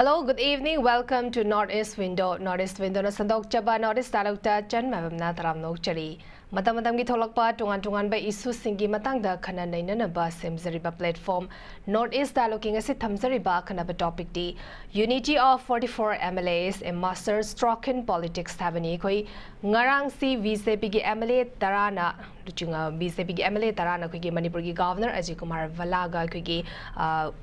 Hello, good evening. Welcome to Northeast Window. Northeast Window na sandok chaba Northeast Dialogue ta chan MAIBAM na taram nok chari. Matam gi tholakpa tungan ba issue singi matangda khana naina ba semzariba platform Northeast Dialogue ngasi thamzariba khana ba topic di unity of 44 MLAs and MASTERSTROKE in politics thabani khoi ngarang si BJP gi MLA tarana ruchinga BJP gi MLA tarana khoi gi Manipur gi governor Ajay Kumar Valaga khoi gi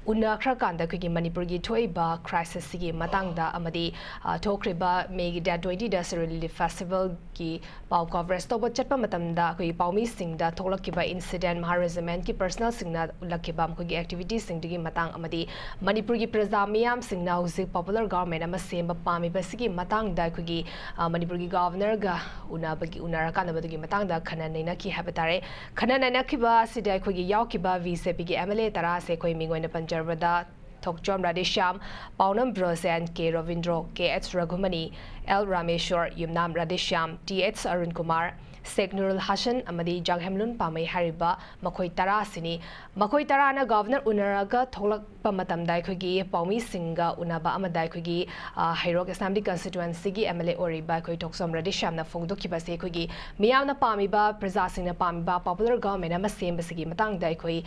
unna khra kanda khoi gi Manipur gi thoiba crisis sigi matangda amadi thokriba May da 20 da Relief Festival gi pau coverage to chatpa matamda khoi paumi singda tholakiba incident maharegiment ki personal singna ulakiba khoi gi activities singdigi matang amadi Manipur gi praja miyam singna husik popular government ama semba pami basigi matangda khoi gi Manipur gi governor ga unabagi unara kanabagi matangda khana naina ki habatare khana naina kiba sidai khoi gi yaukiba VCP gi MLA tara se khoi mingoina panjarbada THOKCHOM Radisham, Paunam Brosen, K. Ravindro, K.H. Raghumani, L. Rameshwar, Yumnam Radisham, T.H. Arun Kumar, Sheikh Nurul Hassan, Amadi Janghemlun Pamay Hariba, Makoi Tara Sini, Makoi Tarana Governor Unaraga, Tholak Pamatam Daikugi, Paumi Singa, Unaba Amadai Kugi, Hairok Assembly Constituency, MLA Oriba, Koi THOKCHOM Radisham, na Fongdoki Basekugi, Miana Pamiba, Prezasing Pamiba, Popular Government, Amasem Basigi, Matang Daikoi,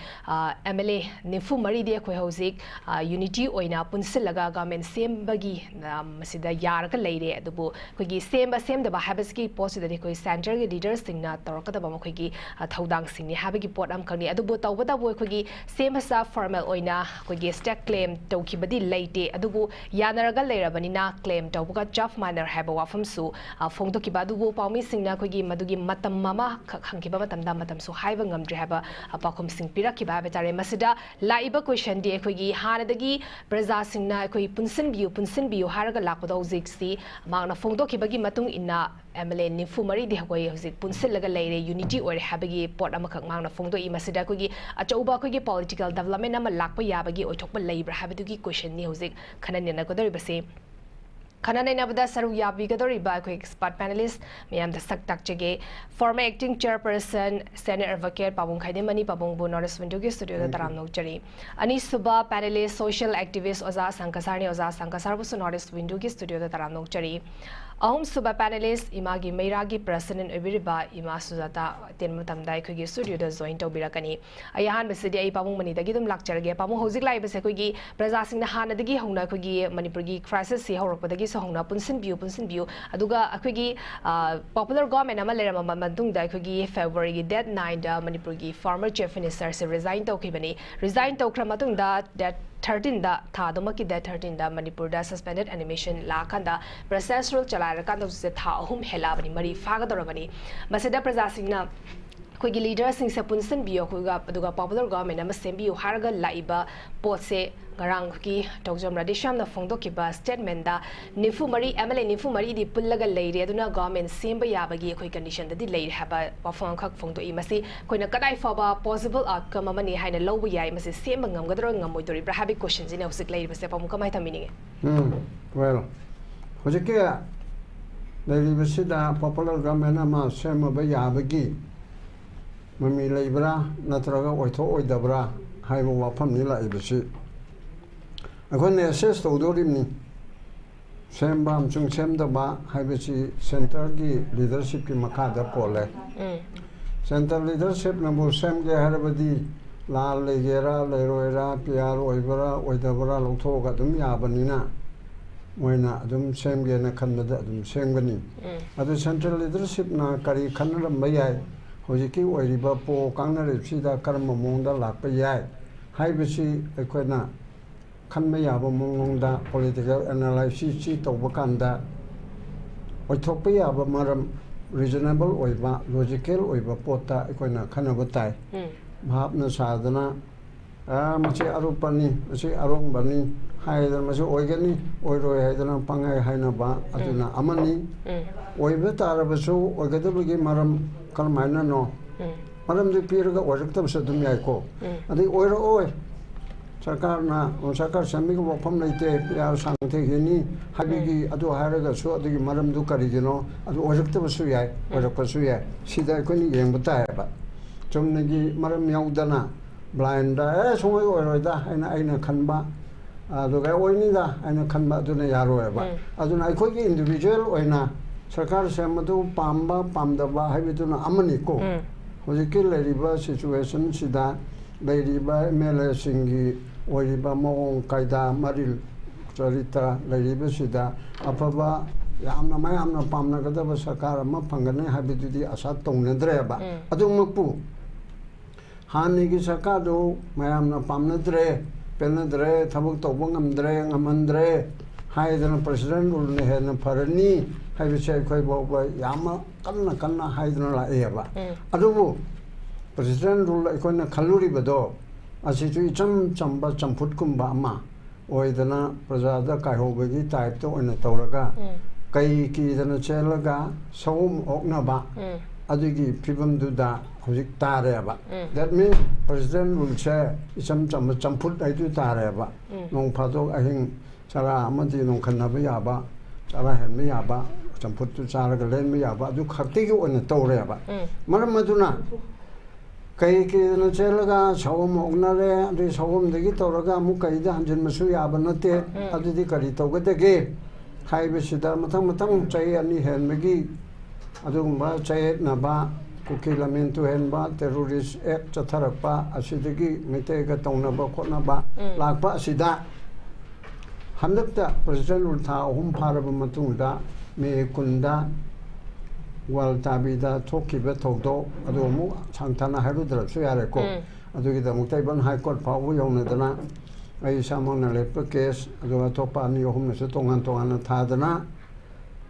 MLA Nifu Maridi, Koi Hosik, Unity Oina, Punsilaga, Government, Same Bagi, Masida Yaraka Lady at the Bo, Kugi, same the Bahabaski posted the Koi Center leader. Singna Toraka Bamakigi, Todang Singni, Habigi Port Amkani, Adubuta, what a workigi, same as a formal oina, Kugi stack claim, Tokibadi late, Adubu, Yanaraga Lera Banina claim, Tobuka Jaff Miner Habawa from Su, Fongdokibadu, Palmi Singna, Kugi, Madugi, Matam Mama, Hankiba Matam so Hivangam Drihaba, Apakum Sing Pirakiba, Betare Masida, Laiba question de Kugi, Hanadagi, Breza Singna, Kui Punsin View, Haraga Lakodo Zixi, Mana Fongdokibagi Matung ina MLA Nifu Mari de Hawai, Punsilaga Lady, Unity or Habagi, Port Amakang Mana Fongdo, Imasida Kugi, Achoba Kugi, political development, Amalakwa Yabagi, or Topa Labor, Habituki question, Music, Kanana Godoribasi. Kanana Nabada Saru Yabi Godoriba, expert panelist, Miam the Saktak Chege, former acting chairperson, Senate advocate, Pabung KHAIDEM, Pabung Northeast Window Studio, the Taramno Jari. Anis Suba, panelist, social activist, Oza Sankasarni, Oza Sankasarbusu Northeast Window Studio, the Taramno Jari. Ahum Suba panelist, IMAGI MEIRA president Ibiriba, Ima SUJATA, Tenmutam Daikugi studio, the Zoin Tobirakani. Ayahan Besidia, Pabung Mani, the Gidum Lakcherge, Pamu Hosik Lai Besekugi, Prezasing the Hana the Gihona Kugi, Manipurgi crisis, Horapagi Sahona, Punsin View, Aduga Akugi, popular government Amalera Mandung Daikugi, February, dead 9, Manipurgi, former chief minister, resigned Tokibani, resigned Tokramatunda, that 13 da Thadomaki da 13 da Manipur da suspended animation la kanda processual chalara kanda se tha ahum helabani mari fagadorabani masida prajasingna Kugi leader sing se punsan bio kuga aduga popular government ama sembi harga laiba potse garang ki THOKCHOM Radisham na fongdokiba statement da Nifu Mari MLA Nifu Mari di pullaga leire aduna government semba yabagi koi condition da di leire haba wafang khak fongdo imasi koina kadai faba possible outcome amani haina lobu yai masi semba ngamgadro ngamoidori brahabi questions in ausik leire base pamu kamai tamininge well hojike leire basida popular government ama semba ba yabagi Mami Libra, Natraga, Oito, Oidabra, Haiwa Pamila Ibisi. I couldn't assist to Dorimni. Sembam Chung Semdaba, Haibisi, Center leadership in Makada Pole. Center leadership number Semge Harabadi, La Legera, Leroera, Piaro, Oibara, Oidabra, Lotoga, Dum Yabanina. When Dum Semge and Canada, Dum Sengani. At the central leadership na Kari Canada Mayai. Hojiki Oiriba Po Kangna Sida Karma Monda Lapayai, Haibisi Equena, Kanmayaba Monda, political analysis, Tobakanda, Otopia Maram, reasonable Oiba, logical Oiba Pota, Equena, Kanabatai, Mahapna Sadana, Machi Arupani, Machi Arumbani, Haidam Machi Oigani, Oiro Haidana Panga Hainaba, Aduna Amani, Oibeta Arabasu, Ogadabugi Maram. Kalmaina no. Madam the Piraga or Rectum Sadumiko. And the oil oi. Sakarna, on Sakar Samik of Pomlate, Pia Santini, Habigi, Adu Haraga, so the Madam Ducarigino, and Orectum Suya, or a Pasuya, Sida Kuni Yambutaiba. Jomnagi, Madam Yaudana, blind, as we were and Aina Kanba, ꯑꯗꯨꯒ ꯑꯣꯏꯅꯤꯗ ꯑꯩꯅ ꯈꯟꯕ ꯑꯗꯨꯅ ꯌꯥꯔꯣꯏꯕ ꯑꯗꯨꯅ ꯑꯩꯈꯣꯏꯒꯤ individual ꯑꯣꯏꯅ ꯁꯔꯀꯥꯔ ꯁꯦꯝꯕꯗꯨ ꯄꯥꯝꯕ ꯄꯥꯝꯗꯕ ꯍꯥꯏꯕꯗꯨꯅ ꯑꯃꯅꯤꯀꯣ ꯍꯧꯖꯤꯛꯀꯤ ꯂꯩꯔꯤꯕ ꯁꯤꯆꯨꯋꯦꯁꯟꯁꯤꯗ ꯂꯩꯔꯤꯕ MLAꯁꯤꯡꯒꯤ ꯑꯣꯏꯔꯤꯕ ꯃꯑꯣꯡ ꯀꯥꯏꯗ ꯃꯔꯤꯜ ꯆꯔꯤꯇ ꯂꯩꯔꯤꯕꯁꯤꯗ ꯑꯐꯕ ꯌꯥꯝꯅ ꯃꯌꯥꯝꯅ ꯄꯥꯝꯅꯒꯗꯕ ꯁꯔꯀꯥꯔ ꯑꯃ ꯐꯪꯒꯅꯤ ꯍꯥꯏꯕꯗꯨꯗꯤ ꯑꯁꯥ ꯇꯧꯅꯗ꯭ꯔꯦꯕ ꯑꯗꯨꯃꯛꯄꯨ ꯍꯥꯟꯅꯒꯤ ꯁꯔꯀꯥꯔꯗꯨ ꯃꯌꯥꯝꯅ ꯄꯥꯝꯅꯗ꯭ꯔꯦ ꯄꯦꯟꯅꯗ꯭ꯔꯦ ꯊꯕꯛ ꯇꯧꯕ ꯉꯝꯍꯟꯗ꯭ꯔꯦ ꯍꯥꯏꯗꯅ ꯄ꯭ꯔꯦꯁꯤꯗꯦꯟ ꯔꯨꯜꯅ ꯍꯦꯟꯅ ꯐꯔꯅꯤ ꯍꯥꯏꯕꯁꯦ ꯑꯩꯈꯣꯏ ꯐꯥꯎꯕ ꯌꯥꯝꯅ ꯀꯟꯅ ꯍꯥꯏꯗꯨꯅ ꯂꯥꯛꯑꯦꯕ ꯑꯗꯨꯕꯨ ꯄ꯭ꯔꯦꯁꯤꯗꯦꯟ ꯔꯨꯜ ꯑꯩꯈꯣꯏꯅ ꯈꯜꯂꯨꯔꯤꯕꯗꯣ ꯑꯁꯤꯁꯨ ꯏꯆꯝ ꯆꯝꯕ ꯆꯝꯐꯨꯠꯀꯨꯝꯕ ꯑꯃ ꯑꯣꯏꯗꯅ प्रजाꯗ ꯀꯥꯏꯍꯧꯕꯒꯤ ꯇꯥꯏꯞꯇ ꯑꯣꯏꯅ ꯇꯧꯔꯒ ꯀꯩ ꯀꯤꯗꯅ ꯆꯦꯜꯂꯒ ꯁꯑꯣꯝ ꯑꯣꯛꯅꯕ ꯑꯗꯨꯒꯤ ꯐꯤꯕꯝꯗꯨꯗ ꯍꯧꯖꯤꯛ ꯇꯥꯔꯦꯕ ꯗꯦꯠ ꯃꯤꯟ ꯄ꯭ꯔꯦꯁꯤꯗꯦꯟ ꯔꯨꯜꯁꯦ ꯏꯆꯝ ꯆꯝꯕ ꯆꯝꯐꯨꯠ ꯍꯥꯏꯗꯨ ꯇꯥꯔꯦꯕ ꯅꯣꯡ ꯐꯥꯗꯣꯛ ꯑꯍꯤꯡ ꯆꯔꯥ ꯑꯃꯗꯤ ꯅꯣꯡꯈꯟꯅꯕ ꯌꯥꯕ ꯆꯔꯥ ꯍꯦꯟꯕ ꯌꯥꯕ ꯆꯝꯐꯨꯠꯇꯨ ꯆꯥꯔꯒ ꯂꯦꯟꯕ ꯌꯥꯕ ꯑꯗꯨ ꯈꯛꯇꯤꯒꯤ ꯑꯣꯏꯅ ꯇꯧꯔꯦꯕ ꯃꯔꯝ ꯑꯗꯨꯅ ꯀꯩ ꯀꯤꯗꯅ ꯆꯦꯜꯂꯒ ꯁꯑꯣꯝ ꯑꯣꯛꯅꯔꯦ ꯑꯗꯨꯒꯤ ꯁꯑꯣꯝꯗꯒꯤ ꯇꯧꯔꯒ ꯑꯃꯨꯛ ꯀꯩꯗ ꯍꯟꯖꯤꯟꯕꯁꯨ ꯌꯥꯕ ꯅꯠꯇꯦ ꯑꯗꯨꯗꯤ ꯀꯔꯤ ꯇꯧꯒꯗꯒꯦ ꯍꯥꯏꯕꯁꯤꯗ ꯃꯊꯪ ꯆꯍꯤ 2 ꯍꯦꯟꯕꯒꯤ ꯑꯗꯨꯒꯨꯝꯕ ꯆꯌꯦꯠꯅꯕ ꯀꯨꯀꯤ ꯂꯝꯃꯦꯟ ꯇꯨꯍꯦꯟꯕ ꯇꯦꯔꯣꯔꯤꯁ ꯑꯦꯛ ꯆꯠꯊꯔꯛꯄ ꯑꯁꯤꯗꯒꯤ ꯃꯩꯇꯩꯒ ꯇꯧꯅꯕ ꯈꯣꯠꯅꯕ ꯂꯥꯛꯄ ꯑꯁꯤꯗ ꯍꯟꯗꯛꯇ ꯄ꯭ꯔꯦꯁꯤꯗꯦꯟ ꯔꯨꯜ ꯊꯥ 3 ꯐꯥꯔꯕ ꯃꯇꯨꯡꯗ ꯃꯦ 10ꯗ ꯋꯥꯔꯜ ꯇꯥꯕꯤꯗ ꯊꯣꯛꯈꯤꯕ ꯊꯧꯗꯣꯛ ꯑꯗꯨ ꯑꯃꯨꯛ ꯁꯥꯡꯊꯅ ꯍꯥꯏꯔꯨꯗ꯭ꯔꯁꯨ ꯌꯥꯔꯦꯀꯣ ꯑꯗꯨꯒꯤꯗꯃꯛꯇ ꯏꯕꯟ ꯍꯥꯏ ꯀꯣꯔꯠ ꯐꯥꯎꯕ ꯌꯧꯅꯗꯅ ꯑꯩ ꯏꯁꯥꯃꯛꯅ ꯂꯦꯞꯄ ꯀꯦꯁ ꯑꯗꯨꯒ ꯑꯇꯣꯞꯄ 2-3ꯅꯁꯨ ꯇꯣꯉꯥꯟꯅ ꯊꯥꯗꯅ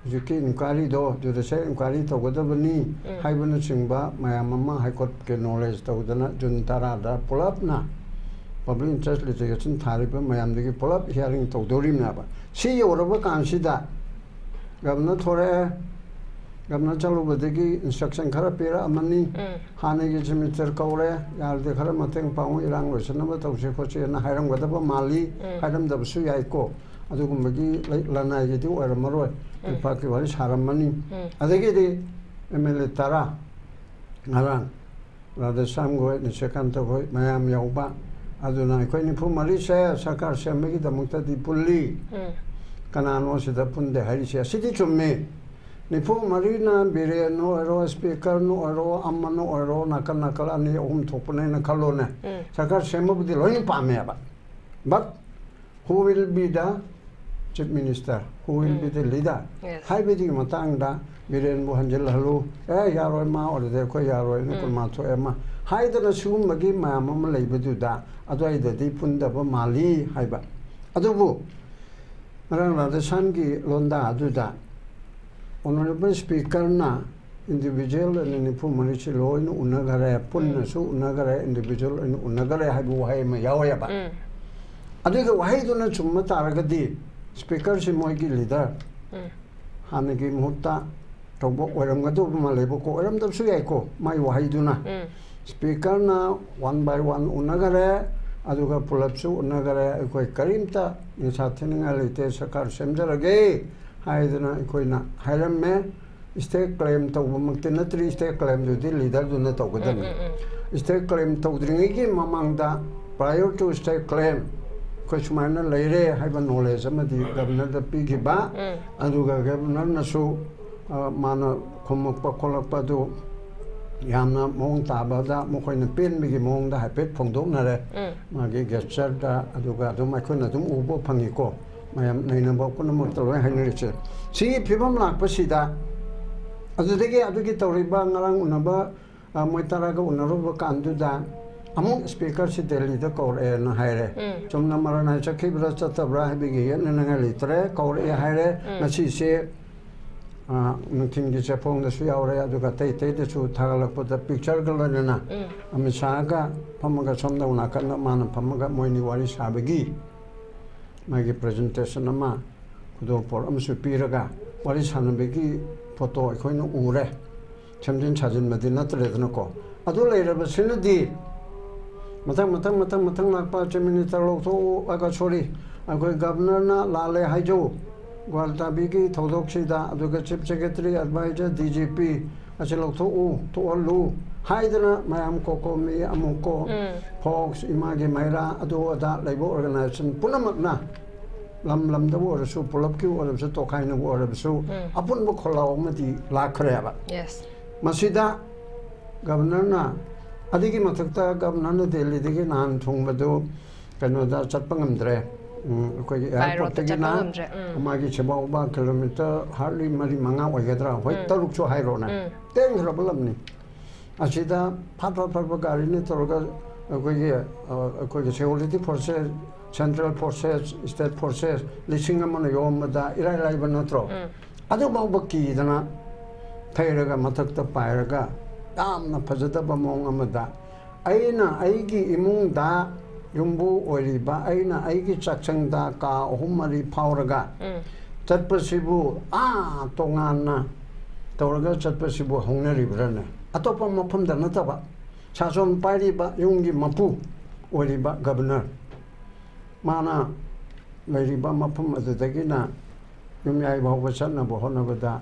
ꯍꯧꯖꯤꯛꯀꯤ ꯏꯟꯀ꯭ꯋꯥꯏꯔꯤꯗꯣ ꯖꯨꯗꯤꯁꯤꯌꯦꯜ ꯏꯟꯀ꯭ꯋꯥꯏꯔꯤ ꯇꯧꯒꯗꯕꯅꯤ ꯍꯥꯏꯕꯅꯆꯤꯡꯕ ꯃꯌꯥꯝ ꯑꯃ ꯍꯥꯏ ꯀꯣꯔꯠꯀꯤ ꯅꯣꯂꯦꯖ ꯇꯧꯗꯅ ꯖꯨꯟ 10ꯗ ꯄꯨꯂꯞꯅ ꯄꯕ꯭ꯂꯤꯛ ꯏꯟꯇꯔꯦꯁ ꯂꯤꯇꯤꯒꯦꯁꯟ ꯊꯥꯔꯤꯕ ꯃꯌꯥꯝꯗꯒꯤ ꯄꯨꯂꯞ ꯍꯤꯌꯥꯔꯤꯡ ꯇꯧꯗꯧꯔꯤꯕꯅꯦꯕ ꯁꯤ ꯌꯧꯔꯕ ꯀꯥꯟꯁꯤꯗ ꯒꯕꯔꯅꯔ ꯊꯣꯔꯛꯑꯦ ꯒꯕꯔꯅꯔ ꯆꯠꯂꯨꯕꯗꯒꯤ ꯏꯟꯁꯇ꯭ꯔꯛꯁꯟ ꯈꯔ ꯄꯤꯔꯛꯑꯃꯅꯤ ꯍꯥꯟꯅꯒꯤ ꯁꯦꯃꯤꯇꯔ ꯀꯧꯔꯦ ꯌꯥꯔꯗꯤ ꯈꯔ ꯃꯇꯦꯡ ꯄꯥꯡꯉꯨ ꯏꯔꯥꯡ ꯂꯣꯏꯁꯤꯟꯅꯕ ꯇꯧꯁꯤ ꯈꯣꯠꯁꯤꯅ ꯍꯥꯏꯔꯝꯒꯗꯕ ꯃꯥꯜꯂꯤ ꯍꯥꯏꯔꯝꯗꯕꯁꯨ ꯌꯥꯏꯀꯣ ꯑꯗꯨꯒꯨꯝꯕꯒꯤ ꯂꯅꯥꯏꯒꯤꯗꯤ ꯑꯣꯏꯔꯝꯃꯔꯣꯏ ꯂꯩꯄꯥꯛꯀꯤ ꯋꯥꯔꯤ ꯁꯥꯔꯝꯃꯅꯤ ꯑꯗꯒꯤꯗꯤ MLA 10 ꯉꯔꯥꯡ ꯔꯥꯙꯦꯁ꯭ꯌꯥꯝꯈꯣꯏ ꯅꯤꯁꯤꯀꯥꯟꯇꯈꯣꯏ ꯃꯌꯥꯝ ꯌꯧꯕ ꯑꯗꯨꯅ ꯑꯩꯈꯣꯏ 94ꯁꯦ ꯁꯔꯀꯥꯔ ꯁꯦꯝꯕꯒꯤꯗꯃꯛꯇꯗꯤ ꯄꯨꯜꯂꯤ ꯀꯅꯥꯅꯣ ꯁꯤꯗ ꯄꯨꯟꯗꯦ ꯍꯥꯏꯔꯤꯁꯦ ꯑꯁꯤꯗꯤ ꯆꯨꯝꯃꯦ 94ꯅ ꯕꯤꯔꯦꯟ ꯑꯣꯏꯔꯣ ꯁ꯭ꯄꯤꯀꯔꯅ ꯑꯣꯏꯔꯣ ꯑꯃꯅ ꯑꯣꯏꯔꯣ ꯅꯥꯀꯜ 2-3 ꯊꯣꯛꯄꯅꯦꯅ ꯈꯜꯂꯣꯅꯦ ꯁꯔꯀꯥꯔ ꯁꯦꯝꯕꯕꯨꯗꯤ ꯂꯣꯏꯅ ꯄꯥꯝꯃꯦꯕ but who will be the chief minister who will be the leader ꯍꯥꯏꯕꯒꯤ ꯃꯇꯥꯡꯗ ꯕꯤꯔꯦꯟꯕꯨ ꯍꯟꯖꯤꯜꯍꯜꯂꯨ ꯌꯥꯔꯣꯏ ꯃꯥ ꯑꯣꯏꯔꯗꯤ ꯑꯩꯈꯣꯏ ꯌꯥꯔꯣꯏ 40 ꯑꯃ ꯍꯥꯏꯗꯅ ꯁꯤꯒꯨꯝꯕꯒꯤ ꯃꯌꯥꯝ ꯑꯃ ꯂꯩꯕꯗꯨꯗ ꯑꯗꯨꯋꯥꯏꯗꯗꯤ ꯄꯨꯟꯗꯕ ꯃꯥꯜꯂꯤ ꯍꯥꯏꯕ ꯑꯗꯨꯕꯨ ꯉꯔꯥꯡ ꯔꯥꯙꯦꯁ꯭ꯌꯥꯝꯒꯤ ꯂꯣꯟꯗꯥ ꯑꯗꯨꯗ Honorable Speakerna individual and 94ꯁꯤ ꯂꯣꯏꯅ ꯎꯅꯒꯔꯦ ꯄꯨꯟꯅꯁꯨ ꯎꯅꯒꯔꯦ individual and ꯎꯅꯒꯔꯦ ꯍꯥꯏꯕ ꯋꯥꯍꯩ ꯑꯃ ꯌꯥꯎꯋꯦꯕ ꯑꯗꯨꯒ ꯋꯥꯍꯩꯗꯨꯅ ꯆꯨꯝꯕ ꯇꯥꯔꯒꯗꯤ ꯁ꯭ꯄꯤꯀꯔꯁꯤ ꯃꯣꯏꯒꯤ ꯂꯤꯗꯔ ꯍꯥꯟꯅꯒꯤ ꯃꯍꯨꯠꯇ ꯇꯧꯕ ꯑꯣꯏꯔꯝꯒꯗꯧꯕ ꯃꯥꯜꯂꯦꯕꯀꯣ ꯑꯣꯏꯔꯝꯗꯕꯁꯨ ꯌꯥꯏꯀꯣ ꯃꯥꯏ ꯋꯥꯍꯩꯗꯨꯅ ꯁ꯭ꯄꯤꯀꯔꯅ 1 by 1 ꯎꯅꯒꯔꯦ ꯑꯗꯨꯒ ꯄꯨꯂꯞꯁꯨ ꯎꯅꯒꯔꯦ ꯑꯩꯈꯣꯏ ꯀꯔꯤꯝꯇ ꯅꯤꯡꯁꯥ ꯊꯤꯅꯤꯡꯉꯥꯏ ꯂꯩꯇꯦ ꯁꯔꯀꯥꯔ ꯁꯦꯝꯖꯔꯒꯦ ꯍꯥꯏꯗꯅ ꯑꯩꯈꯣꯏꯅ ꯍꯥꯏꯔꯝꯃꯦ ꯁ꯭ꯇꯦꯠ ꯀ꯭ꯂꯦꯝ ꯇꯧꯕꯃꯛꯇꯤ ꯅꯠꯇ꯭ꯔꯤ ꯁ꯭ꯇꯦꯠ ꯀ꯭ꯂꯦꯝꯗꯨꯗꯤ ꯂꯤꯗꯔꯗꯨꯅ ꯇꯧꯒꯗꯕꯅꯤ ꯁ꯭ꯇꯦꯠ ꯀ꯭ꯂꯦꯝ ꯇꯧꯗ꯭ꯔꯤꯉꯩꯒꯤ ꯃꯃꯥꯡꯗ prior to state claim ꯑꯩꯈꯣꯏ ꯁꯨꯃꯥꯏꯅ ꯂꯩꯔꯦ ꯍꯥꯏꯕ ꯅꯣꯂꯦꯖ ꯑꯃꯗꯤ ꯒꯕꯔꯅꯔꯗ ꯄꯤꯈꯤꯕ ꯑꯗꯨꯒ ꯒꯕꯔꯅꯔꯅꯁꯨ ꯃꯥꯅ ꯈꯨꯝꯃꯛꯄ ꯈꯣꯠꯂꯛꯄ ꯑꯗꯨ ꯌꯥꯝꯅ ꯃꯑꯣꯡ ꯇꯥꯕꯗ ꯃꯈꯣꯏꯅ ꯄꯦꯟꯕꯒꯤ ꯃꯑꯣꯡꯗ ꯍꯥꯏꯐꯦꯠ ꯐꯣꯡꯗꯣꯛꯅꯔꯦ ꯃꯥꯒꯤ ꯒꯦꯁꯆꯔꯗ ꯑꯗꯨꯒ ꯑꯗꯨꯝ ꯑꯩꯈꯣꯏꯅ ꯑꯗꯨꯝ ꯎꯕ ꯐꯪꯉꯤꯀꯣ ꯃꯌꯥꯝ ꯅꯩꯅꯕ ꯄꯨꯝꯅꯃꯛꯇ ꯂꯣꯏ ꯍꯥꯏꯅꯔꯤꯁꯦ ꯁꯤꯒꯤ ꯐꯤꯕꯝ ꯂꯥꯛꯄꯁꯤꯗ ꯑꯗꯨꯒꯤ ꯇꯧꯔꯤꯕ ꯉꯔꯥꯡ ꯎꯅꯕ ꯃꯣꯏ 10ꯒ ꯎꯅꯔꯨꯕ ꯀꯥꯟꯗꯨꯗ ꯑꯃꯨꯛ ꯁ꯭ꯄꯤꯀꯔꯁꯤ ꯗꯦꯜꯂꯤꯗ ꯀꯧꯔꯛꯑꯦꯅ ꯍꯥꯏꯔꯦ ꯆꯨꯝꯅ ꯃꯔꯥꯅꯥꯏ ꯆꯠꯈꯤꯕ꯭ꯔꯥ ꯆꯠꯇꯕ꯭ꯔꯥ ꯍꯥꯏꯕꯒꯤ ꯌꯦꯠꯅꯅꯤꯡꯉꯥꯏ ꯂꯩꯇ꯭ꯔꯦ ꯀꯧꯔꯛꯑꯦ ꯍꯥꯏꯔꯦ ꯉꯁꯤꯁꯦ ꯅꯨꯡꯊꯤꯟꯒꯤ ꯆꯦꯐꯣꯡꯗꯁꯨ ꯌꯥꯎꯔꯦ ꯑꯗꯨꯒ ꯑꯇꯩꯗꯁꯨ ꯊꯥꯒꯠꯂꯛꯄꯗ ꯄꯤꯛꯆꯔꯒ ꯂꯣꯏꯅꯅ ꯑꯃꯤꯠ ꯁꯥꯍꯒ ꯐꯝꯃꯒ ꯁꯣꯝꯗ ꯅꯥꯀꯟꯗ ꯃꯥꯅ ꯐꯝꯃꯒ ꯃꯣꯏꯅꯤ ꯋꯥꯔꯤ ꯁꯥꯕꯒꯤ ꯃꯥꯒꯤ ꯄ꯭ꯔꯖꯦꯟꯇꯦꯁꯟ ꯑꯃ ꯈꯨꯗꯣꯜꯄꯣꯠ ꯑꯃꯁꯨ ꯄꯤꯔꯒ ꯋꯥꯔꯤ ꯁꯥꯟꯅꯕꯒꯤ ꯐꯣꯇꯣ ꯑꯩꯈꯣꯏꯅ ꯎꯔꯦ ꯁꯦꯝꯖꯤꯟ ꯁꯥꯖꯤꯟꯕꯗꯤ ꯅꯠꯇ꯭ꯔꯦꯗꯅꯀꯣ ꯑꯗꯨ ꯂꯩꯔꯕꯁꯤꯅꯗꯤ ꯃꯊꯪ ꯂꯥꯛꯄ ꯆꯤꯐ ꯃꯤꯅꯤꯁꯇꯔ ꯂꯧꯊꯣꯛꯎ ꯁꯣꯔꯤ ꯑꯩꯈꯣꯏ ꯒꯕꯔꯅꯔꯅ ꯂꯥꯜꯂꯦ ꯍꯥꯏꯖꯧ ꯒ꯭ꯋꯥꯜꯇꯥꯕꯤꯒꯤ ꯊꯧꯗꯣꯛꯁꯤꯗ ꯑꯗꯨꯒ ꯆꯤꯐ ꯁꯦꯀ꯭ꯔꯦꯇꯔꯤ ꯑꯦꯗꯚꯥꯏꯖꯔ DGP ꯑꯁꯤ ꯂꯧꯊꯣꯛꯎ ꯊꯣꯛꯍꯜꯂꯨ haidana mayam koko mi amuko folks imagi maira adu ada labor organization punamakna lam da war su pulap ki war su to kaina war su apun bo khola mati lakhre yes masida governor na adigi mathakta governor na delhi digi nan thungbadu kano da chatpangamdre ko airport gi na magi chebau ba kilometer hardly mari manga oigadra hoi taruk chu hairo na teng rabalamni asida phat gari ni torga ko gi security forces central forces state forces lising amana yomada irai lai banatro adu bawbaki dana thairaga mathakta pairaga yamna phajadaba mong amada aina aigi imung da yumbu oriba aina aigi chakchangda ka ohumari phauraga chatpasibu tongana tawraga chatpasibu hongnari brana atopa mafamda nataba chason pairiba yungi mapu oriba governor mana leiriba mafam adudagina yumyai bawba chatnaba honabada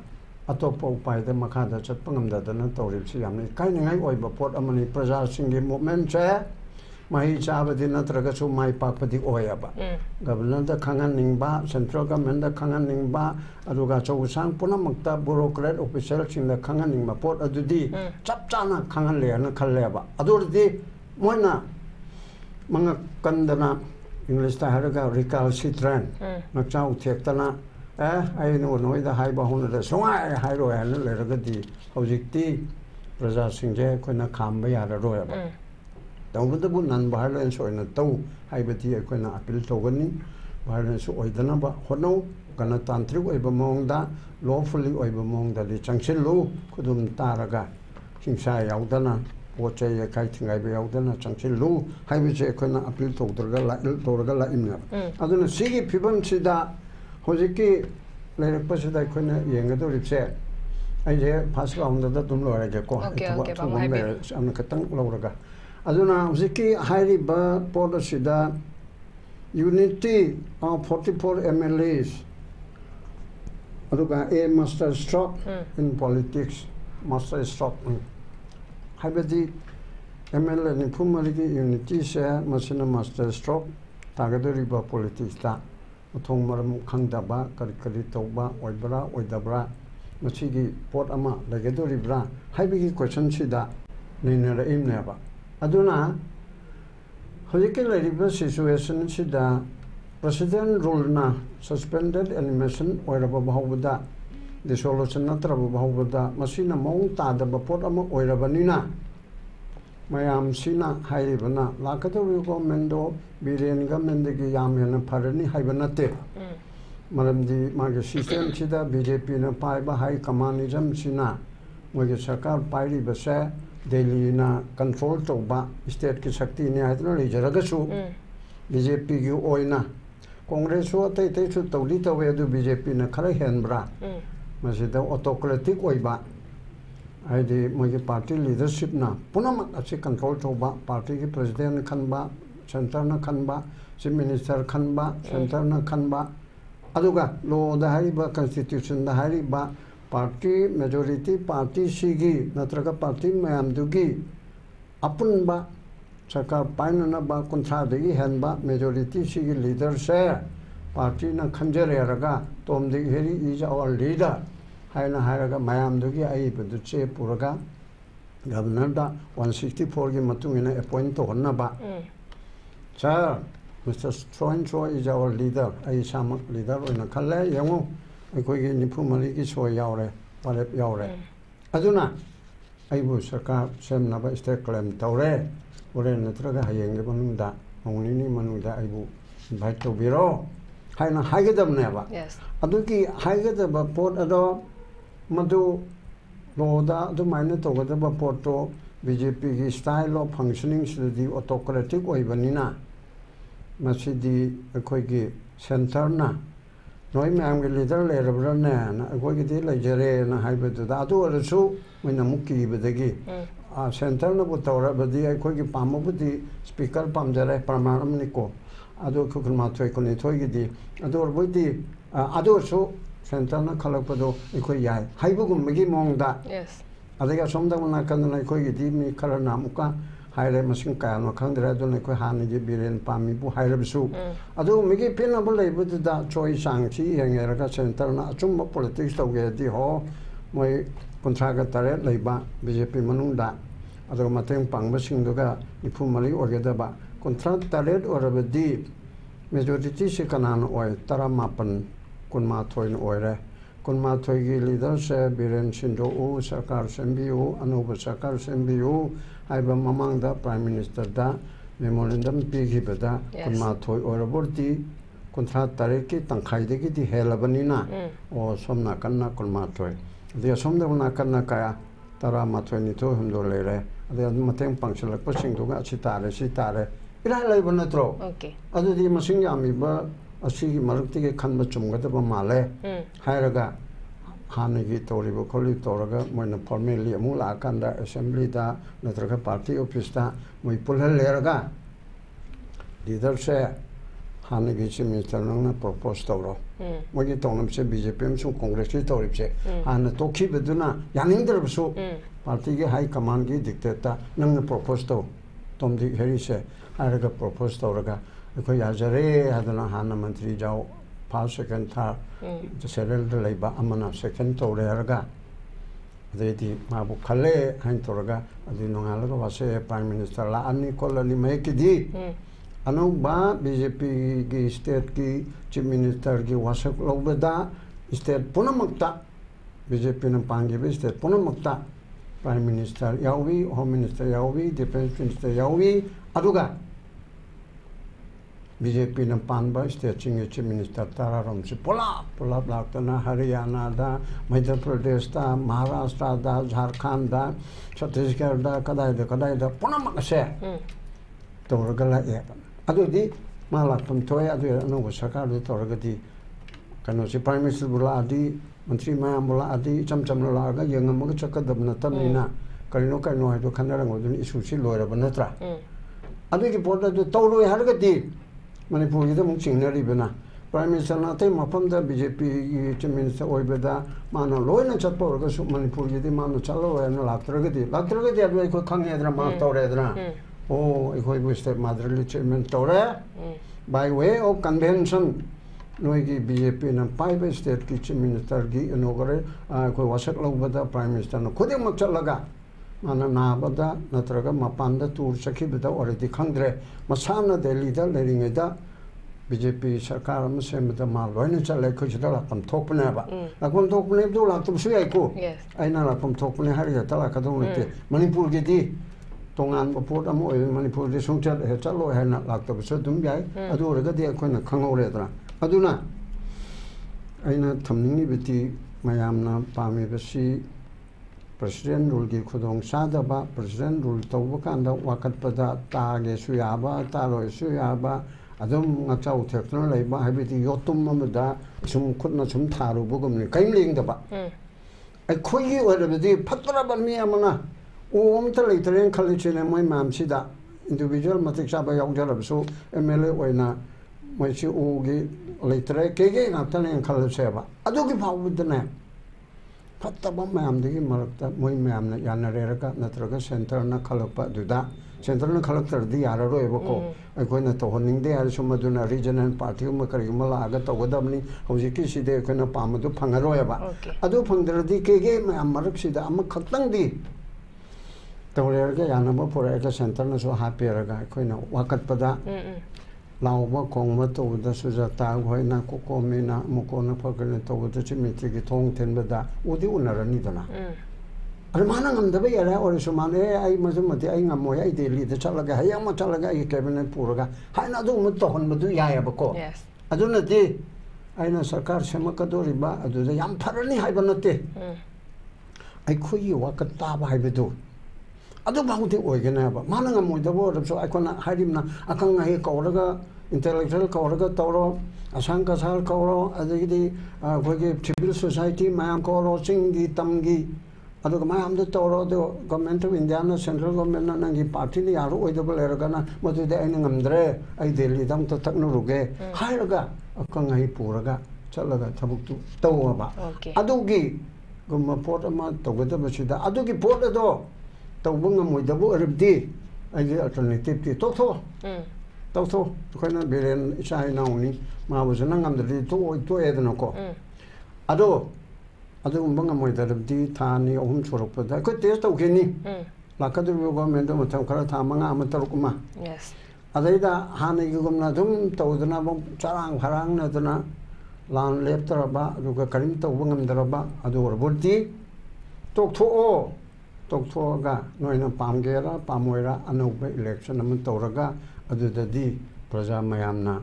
atopa upaida makhada chatpangamdadana tawribsi yamni kainingai oiba pot amani praja singi movement che mahi chabadi natraga su mai pakpadi oyaba governor da khangan ningba central government da khangan ningba aduga chawsang punamakta bureaucrat official sing da khangan ningba pot adudi chap chana khangan le na khalleba adurdi moina manga kandana english ta haraga recalcitrant nakchau thektana ai no noida haiba honada songa hairo han le ragadi hojikti praja singje koina khamba yara royaba tawbadabu non violence oina taw haibati akoina appeal togani violence oidanaba hono ganatantric oiba mongda lawfully oiba mongda li changsilu kudum taraga singsa yaudana poche kai thingai be yaudana changsilu haibiche akoina appeal togdraga la imna aduna sigi phibam sida hojiki lerakpasida akoina yengadoripse aije first round da tum loraje ko amna katang loraga aduna hojiki hairiba policy da unity of 44 MLAs aduga a master stroke in politics master stroke haibadi MLA ni phumarigi unity se masina master stroke tagadoriba politics da uthong maram khangdaba kari tawba oibra oidabra masigi pot ama lagadoribra haibigi question sida ninara imneba aduna hojiki leriba situation sida president rule na suspended animation oiraba bahawda dissolution natraba bahawda masina mong tadaba pot ama oirabanina mayam sina hairibana lakatawi government do biren government gi yamena pharani haibanate maramdi mage system sida BJP na paiba high communism sina moge sarkar pairi basa Delhi na control toba state ki shakti ne aidna lijaraga su BJP gi oina congress so tai su tawli tawe du BJP na khara henbra masida autocratic oiba aidi moge party leadership na punam achi control toba party ki president khanba center na khanba chief minister khanba center na khanba aduga law da hariba constitution da hariba party majority party sigi natraga party mayam dugi apunba sarkar painana ba kontra degi henba majority sigi leader se party na khanjare raga tom de heri is our leader haina haraga mayam dugi ai bedu che puraga governor da 164 gi matungina appoint to honna ba cha Mr. Stroincho is our leader ai samak leader oina khalle yango aikogi nipumali ki so yaure palep yaure aduna aibu sarkar semnaba state claim tawre ore natraga hayenge manungda onglini manungda aibu invite to biro haina haigadam neba aduki haigadaba pot ado madu loda adu maina togadaba porto BJP gi style of functioning sidi autocratic oibanina masidi aikogi center na noi mayam gi leader le rabra na aikogi di lejare na haibedu da adu arasu moina mukki bedagi center na butawra badi aikogi pamabudi speaker pamjare pramanam niko adu khukun ma thoi koni thoi gi di adu orbodi adu so center na khalakpado aikoi yai haibugum gi mongda ꯑꯗꯒꯤ ꯑꯁꯣꯝꯗ ꯅꯥꯀꯟꯗꯅ ꯑꯩꯈꯣꯏꯒꯤꯗꯤ ꯃꯤ ꯈꯔꯅ ꯑꯃꯨꯛꯀ ꯍꯥꯏꯔꯦ ꯃꯁꯤꯡ ꯀꯌꯥꯅꯣ ꯈꯪꯗ꯭ꯔꯦ ꯑꯗꯨꯅ ꯑꯩꯈꯣꯏ ꯍꯥꯟꯅꯒꯤ ꯕꯤꯔꯦꯟ ꯄꯥꯝꯃꯤꯕꯨ ꯍꯥꯏꯔꯕꯁꯨ ꯑꯗꯨꯒꯨꯝꯕꯒꯤ ꯄꯦꯟꯅꯕ ꯂꯩꯕꯗꯨꯗ ꯆꯣꯏ ꯆꯥꯡꯁꯤ ꯌꯦꯡꯉꯦꯔꯒ ꯁꯦꯟꯇꯔꯅ ꯑꯆꯨꯝꯕ ꯄꯣꯂꯤꯇꯤꯛꯁ ꯇꯧꯒꯦꯗꯤ ꯃꯣꯏ 38 ꯂꯩꯕ BJP ꯃꯅꯨꯡꯗ ꯑꯗꯨꯒ ꯃꯇꯦꯡ ꯄꯥꯡꯕꯁꯤꯡꯗꯨꯒ 94 ꯑꯣꯏꯒꯗꯕ 38 ꯑꯣꯏꯔꯕꯗꯤ ꯃꯦꯖꯣꯔꯤꯇꯤꯁꯤ ꯀꯅꯥꯅ ꯑꯣꯏ 19 12 ꯑꯣꯏꯔꯦ 12ꯒꯤ ꯂꯤꯗꯔꯁꯦ ꯕꯤꯔꯦꯟ ꯁꯤꯟꯗꯣꯛꯎ ꯁꯔꯀꯥꯔ ꯁꯦꯝꯕꯤꯌꯨ ꯑꯅꯧꯕ ꯁꯔꯀꯥꯔ ꯁꯦꯝꯕꯤꯌꯨ ꯍꯥꯏꯕ ꯃꯃꯥꯡꯗ ꯄ꯭ꯔꯥꯏꯝ ꯃꯤꯅꯤꯁꯇꯔꯗ ꯃꯦꯃꯣꯔꯦꯟꯗꯝ ꯄꯤꯈꯤꯕꯗ 12 ꯑꯣꯏꯔꯕꯗꯤ 38ꯀꯤ ꯇꯪꯈꯥꯏꯗꯒꯤꯗꯤ ꯍꯦꯜꯂꯕꯅꯤ나 ꯁꯣꯝ ꯅꯥꯀꯟꯅ 12 ꯑꯗꯩ ꯑꯁꯣꯝꯗ ꯅꯥꯀꯟꯅ ꯀꯌꯥ 11 12 ꯂꯩꯔꯦ ꯑꯗꯩ ꯃꯇꯦꯡ ꯄꯥꯡꯁꯤꯜꯂꯛꯄꯁꯤꯡꯗꯨꯒ ꯑꯁꯤ ꯇꯥꯔꯦ 이라이 라이브 너트로. 오케이. 아주디 마싱이 아미바 아시기 마르티게 칸바 춤가다바 말레. 하이라가 하느기 또리고 콜리 또라가 뭐는 포멀리 아무라 칸다 어셈블리다 너트라가 파티 오피스다 뭐 이폴헬레라가 리더세 하느기 시민들은 프로포즈 또로. 뭐기 동남세 BJP 무슨 콩그레스 또립세. 하느 도키베드나 양행들부수 파티게 하이 커맨드기 딕테타 능는 프로포즈 또 톰디 헤리세 하르가 프로포즈 또라가 그 야자레 하더나 하나 만트리 자오 파스 세컨드 타 세렐드 레이바 아마나 세컨드 또레라가 데디 마부 칼레 한 또라가 아디 농알가 와세 프라임 미니스터 라 아니 콜라니 메키디 아노바 BJP 기 스테트 기 chief minister 기 와서 로베다 스테트 पुनमक्ता BJP는 방기베 스테트 पुनमक्ता prime minister 야위 home minister 야위 defense minister 야위 아두가 BJP는 반바 스테트 chief minister 따라롬시 폴라 라트나 하리야나다 मध्यप्रदेश다 महाराष्ट्र다 झारखंड다 छत्तीसगढ़다 कदाइदा पुनमकसे तोरगला ए अदुदी मालाकम तोय अदु अनोब सरकार तोरगदी कनोसी प्राइम मिनिस्टर बुलादी मंत्री मायाम बुलादी चमचम लागा यंगमग चकदब नतमनिना करिनो हाइदो खनरंगोदुन इशुसी लोयरब नत्रा अदुगी पोर्ट अदु तौलोय हरगदी मणिपुरगीदा मुक चिंगनरिबना प्राइम मिनिस्टर नाते मफमदा बीजेपी चीफ मिनिस्टर ओइबदा मानो लोयना चतपोरगसु मणिपुरगीदी मानो चलोयना लाक्तरगदी अदु अखो खंगेदरा मा तौरेदरा अखोइबु स्टेट मदरली चेयरमैन तौरे बाय वे ऑफ कन्वेंशन नोइगी बीजेपी न पाइब स्टेट की चीफ मिनिस्टर की इनोगरे कोई वसक लौबदा प्राइम मिनिस्टर न खुदे मक चलगा माना नाबदा नत्रगा मपानदा टूर सखिबदा ऑलरेडी खंगद्रे मसाना दिल्लीदा लेरिंगदा बीजेपी सरकार म सेमदा मा लोइना चले खजिदा लाकम थोकनेबा लाकम थोकने दो लाकम सुयाइको आइना लाकम थोकने हरिया तला कदोंते मणिपुर गिदी तोंगान पोर्ट अम ओइ मणिपुर दि सुंचल हे चलो हेना लाक्तबसु दुम याय अदु ओरगदि अखोइना खंगौरेदरा अदुना आइना थमनिंगिबति मयामना पामेबसि प्रेसिडेंट रूल की खुदोंग सादबा प्रेसिडेंट रूल तौब कांदा वाकटपदा तागे सुयाबा तारोय सुयाबा अदुम ngachau thekna leiba habiti yotum amada sum khutna sum tharu bugumni kaim lingdaba ai khoyi orabadi phatraba mi amana omta leitren khalichine moi mamsida individual matik saba yaujarabasu MLA oina moisi ugi leitre kege ngatane khalseba adugi phawudna फत्तब मैमदगी मरक्ता मोइ मैमना यानरेरका नत्रगा सेंटरना खलपा दुदा सेंटरना खलक्तरदी याररोयबको अखोइना तोहनिंगदे आरसु मदुना regional party म करिगमा लागा तोगदमनी हौजिकी सिदे अखोइना पामदु फंगरोयबा अदु फंगदरदी केगे ma'am मरक्सिदा अम खक्तंगदी तोरेरगा यानबा पोरेका सेंटरना सो हापेरगा अखोइना वाकटपदा लाउबा खोंगमा तोबदा सुजाता होइना कोकोमेना मुकोना फगने तोबदा चिमितिगी थोंग थेनबदा उदि उनरनिदना अरे माना ngамदबा यारा ओरसु माने आई मजमति आई ngमोय आई दिल्लीदा चलगा हयमा चलगा आई cabinet पुरगा हाइना दु मु तोहनबदु यायबको अदुनदि आइना सरकार सेमकदोरिबा अदुदा याम फरनी हाइबा नते आई खोई वाकत ताबा हाइबदु अदु बाउदि ओइगनाबा माना ngमोयदबो रबसो आइकोना हाइदिमना अखंग हे कौरगा इंटेलेक्चुअल कौरगा तौरो असंग कसार कौरो अदगिदि खोगे सिविल सोसाइटी मायाम कौरो चिंगी तमगी अदुग मायामदु तौरो दो गवर्नमेंट ऑफ इंडिया ना सेंट्रल गवर्नमेंट ना नंगी पार्टी नि यारो ओइदबो लेरगाना मदुदे आइना ngमद्रे आई दिल्ली दम त तकनुरुगे हाइरगा अखंग हे पुरगा चलगा थबुक्तु तौबा अदुगी gumma pot ama tawgada basida adugi pot ado tawbunga moidabu arabdi ai alternative ti tokho tokho koina biren isai nauni ma wasana ngamdri to edna ko ado banga moidarabdi thani ohum chorokpada ko test tawgeni lakadu government ma tham khara thamanga ama tarukuma yes adaida hani gumna dum tawdana bam charang harang na dana lan leptaraba aduga karim tawbangamdaraba adu roboti tokthooga noina pamgera pamoira anoba election am tawraga adudadi praja mayamna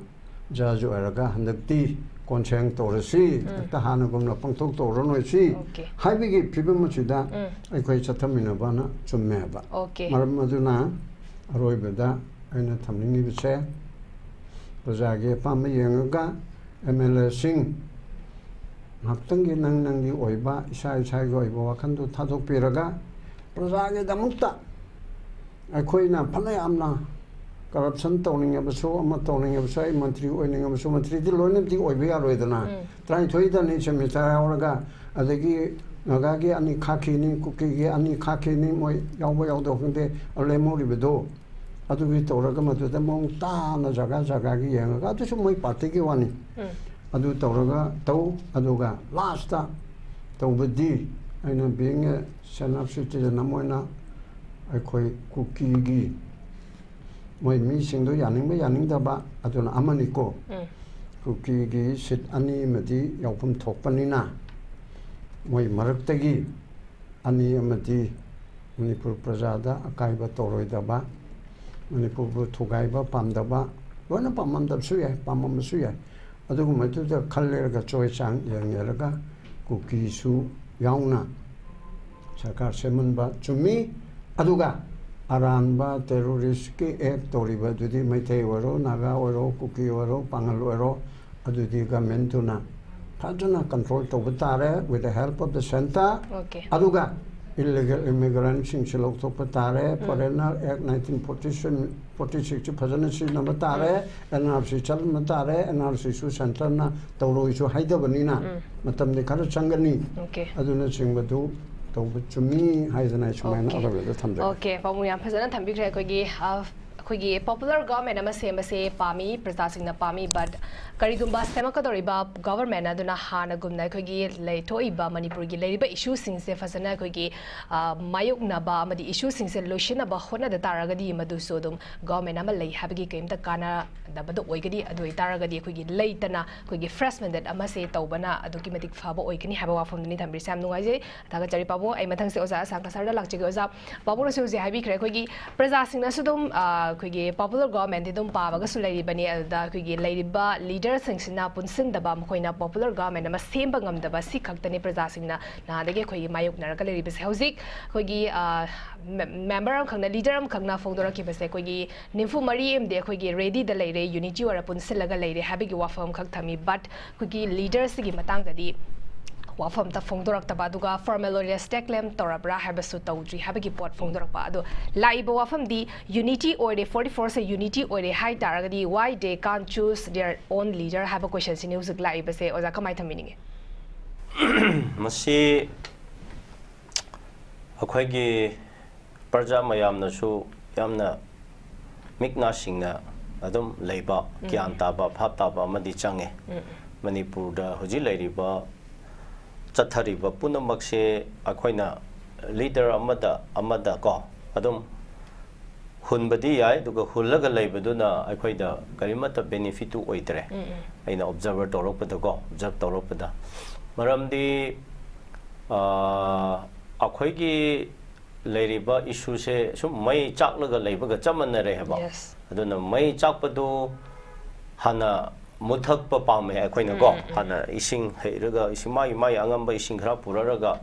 jaju araga handakti koncheng torasi ta hanagumna pangthok toronoisi haibigi pibamachida aikoi chathamina bana chummeba maram aduna aroibada aina thamningi bise prajage pam yengaga MLAs sing ngaktangi nangi oiba isai go oiba wakandu thadok piraga prajage damukta akoina phanayamna corruption tawning abaso ama tawning abaso mantri oining abaso mantri di loinem di oiba yaroidana trai thoida ni semita yauraga adagi nagagi ani khakini kuki ani khakini moi yawba yawdo khunde alemo ribedo adugi tawraga maduda mong ta na jaga gi yenga adu su moi party gi wani adu tawraga taw aduga last ta tawbadi aina being a sanap citizen namoina aikoi kuki gi moi mi singdo yaning da ba aduna amani ko kuki gi sit ani madi yawpum thokpanina moi maraktagi ani amadi manipur prajada akaiba toroida ba Manipur Thugaiba Pamdaba, one of Pamandab Suya, Pamam Suya, Aduguma to the Kaleraga Choichang, Yangeraga, Kuki Su, Yauna, Sakar Semunba, to me, Aduga, Aranba, terrorist, Ep, Toriba, Dudi, Metewaro, Naga, Oro, Kuki Oro, Pangaluero, Adudiga Mentuna. Tajana controlled Tobutare with the help of the center. Aduga. Illegal immigrants in Chilokto Patare, Foreigner Act 1946, Presidency number Tare, NRC Chalmatare, NRC Su Santana, Tauro Isu Haidabanina, Matam de Karachangani, Aduna Singbadu, Tobachumi, Haidanachman, other the Thunder. Okay, Pamuyan President Tambik have. Popular government ama same se pami prasasing na pami but karigumba sema kadoriba government aduna hana gumna khogi leithoiba manipur gi leiba issue sing se fasana khogi mayuk na ba amadi issue sing se lotion ba hona da taragadi madu sodum government ama lei habigi keimta kana da badu oigadi adoi taragadi khogi leitana khogi freshman that ama se tawbana aduki matik faba oigani haba wafam ni thambri sam nungai je taga chari pabo ai mathang se oza sang kasar da lakche ge oza pabo se oje habi khre khogi prasasing na sudum popular government idum pawaga su leibani da khogi leiba leader singna punsin daba mkoina popular government ama semba ngamdaba si khaktani praja singna na dage khogi mayuk naraka leiba se hauzik khogi member am khangna leader am khangna fogdora ki base khogi nimfu mari em de khogi ready da leire unity wara punsil laga leire habigi wafam khak thami but khogi leaders gi matang dadi wafam ta fongdorak ta baduga formal state claim torabra habasu tawdri habagi pot fongdorak ba ado laiba wafam di unity or the 44 say unity or the high taragadi why they can't choose their own leader have a question in music laiba say oza kamai thamininge masi akhoi gi parja mayam na su yamna mikna singna adum leiba kyan ta ba phap ta ba madi change manipur da hoji leiriba chathariba punamakse akhoina leader amada ko adum hunbadi yai duga hullaga leibaduna akhoida karimata benefit tu oitre aina observer torokpada ko observe torokpada maramdi akhoigi leiriba issue se sum mai chaklaga leibaga chamanna re haba aduna mai chakpadu hana muthak pa pame akhoina go hana ising heiraga isimai mai angamba ising khara puraraga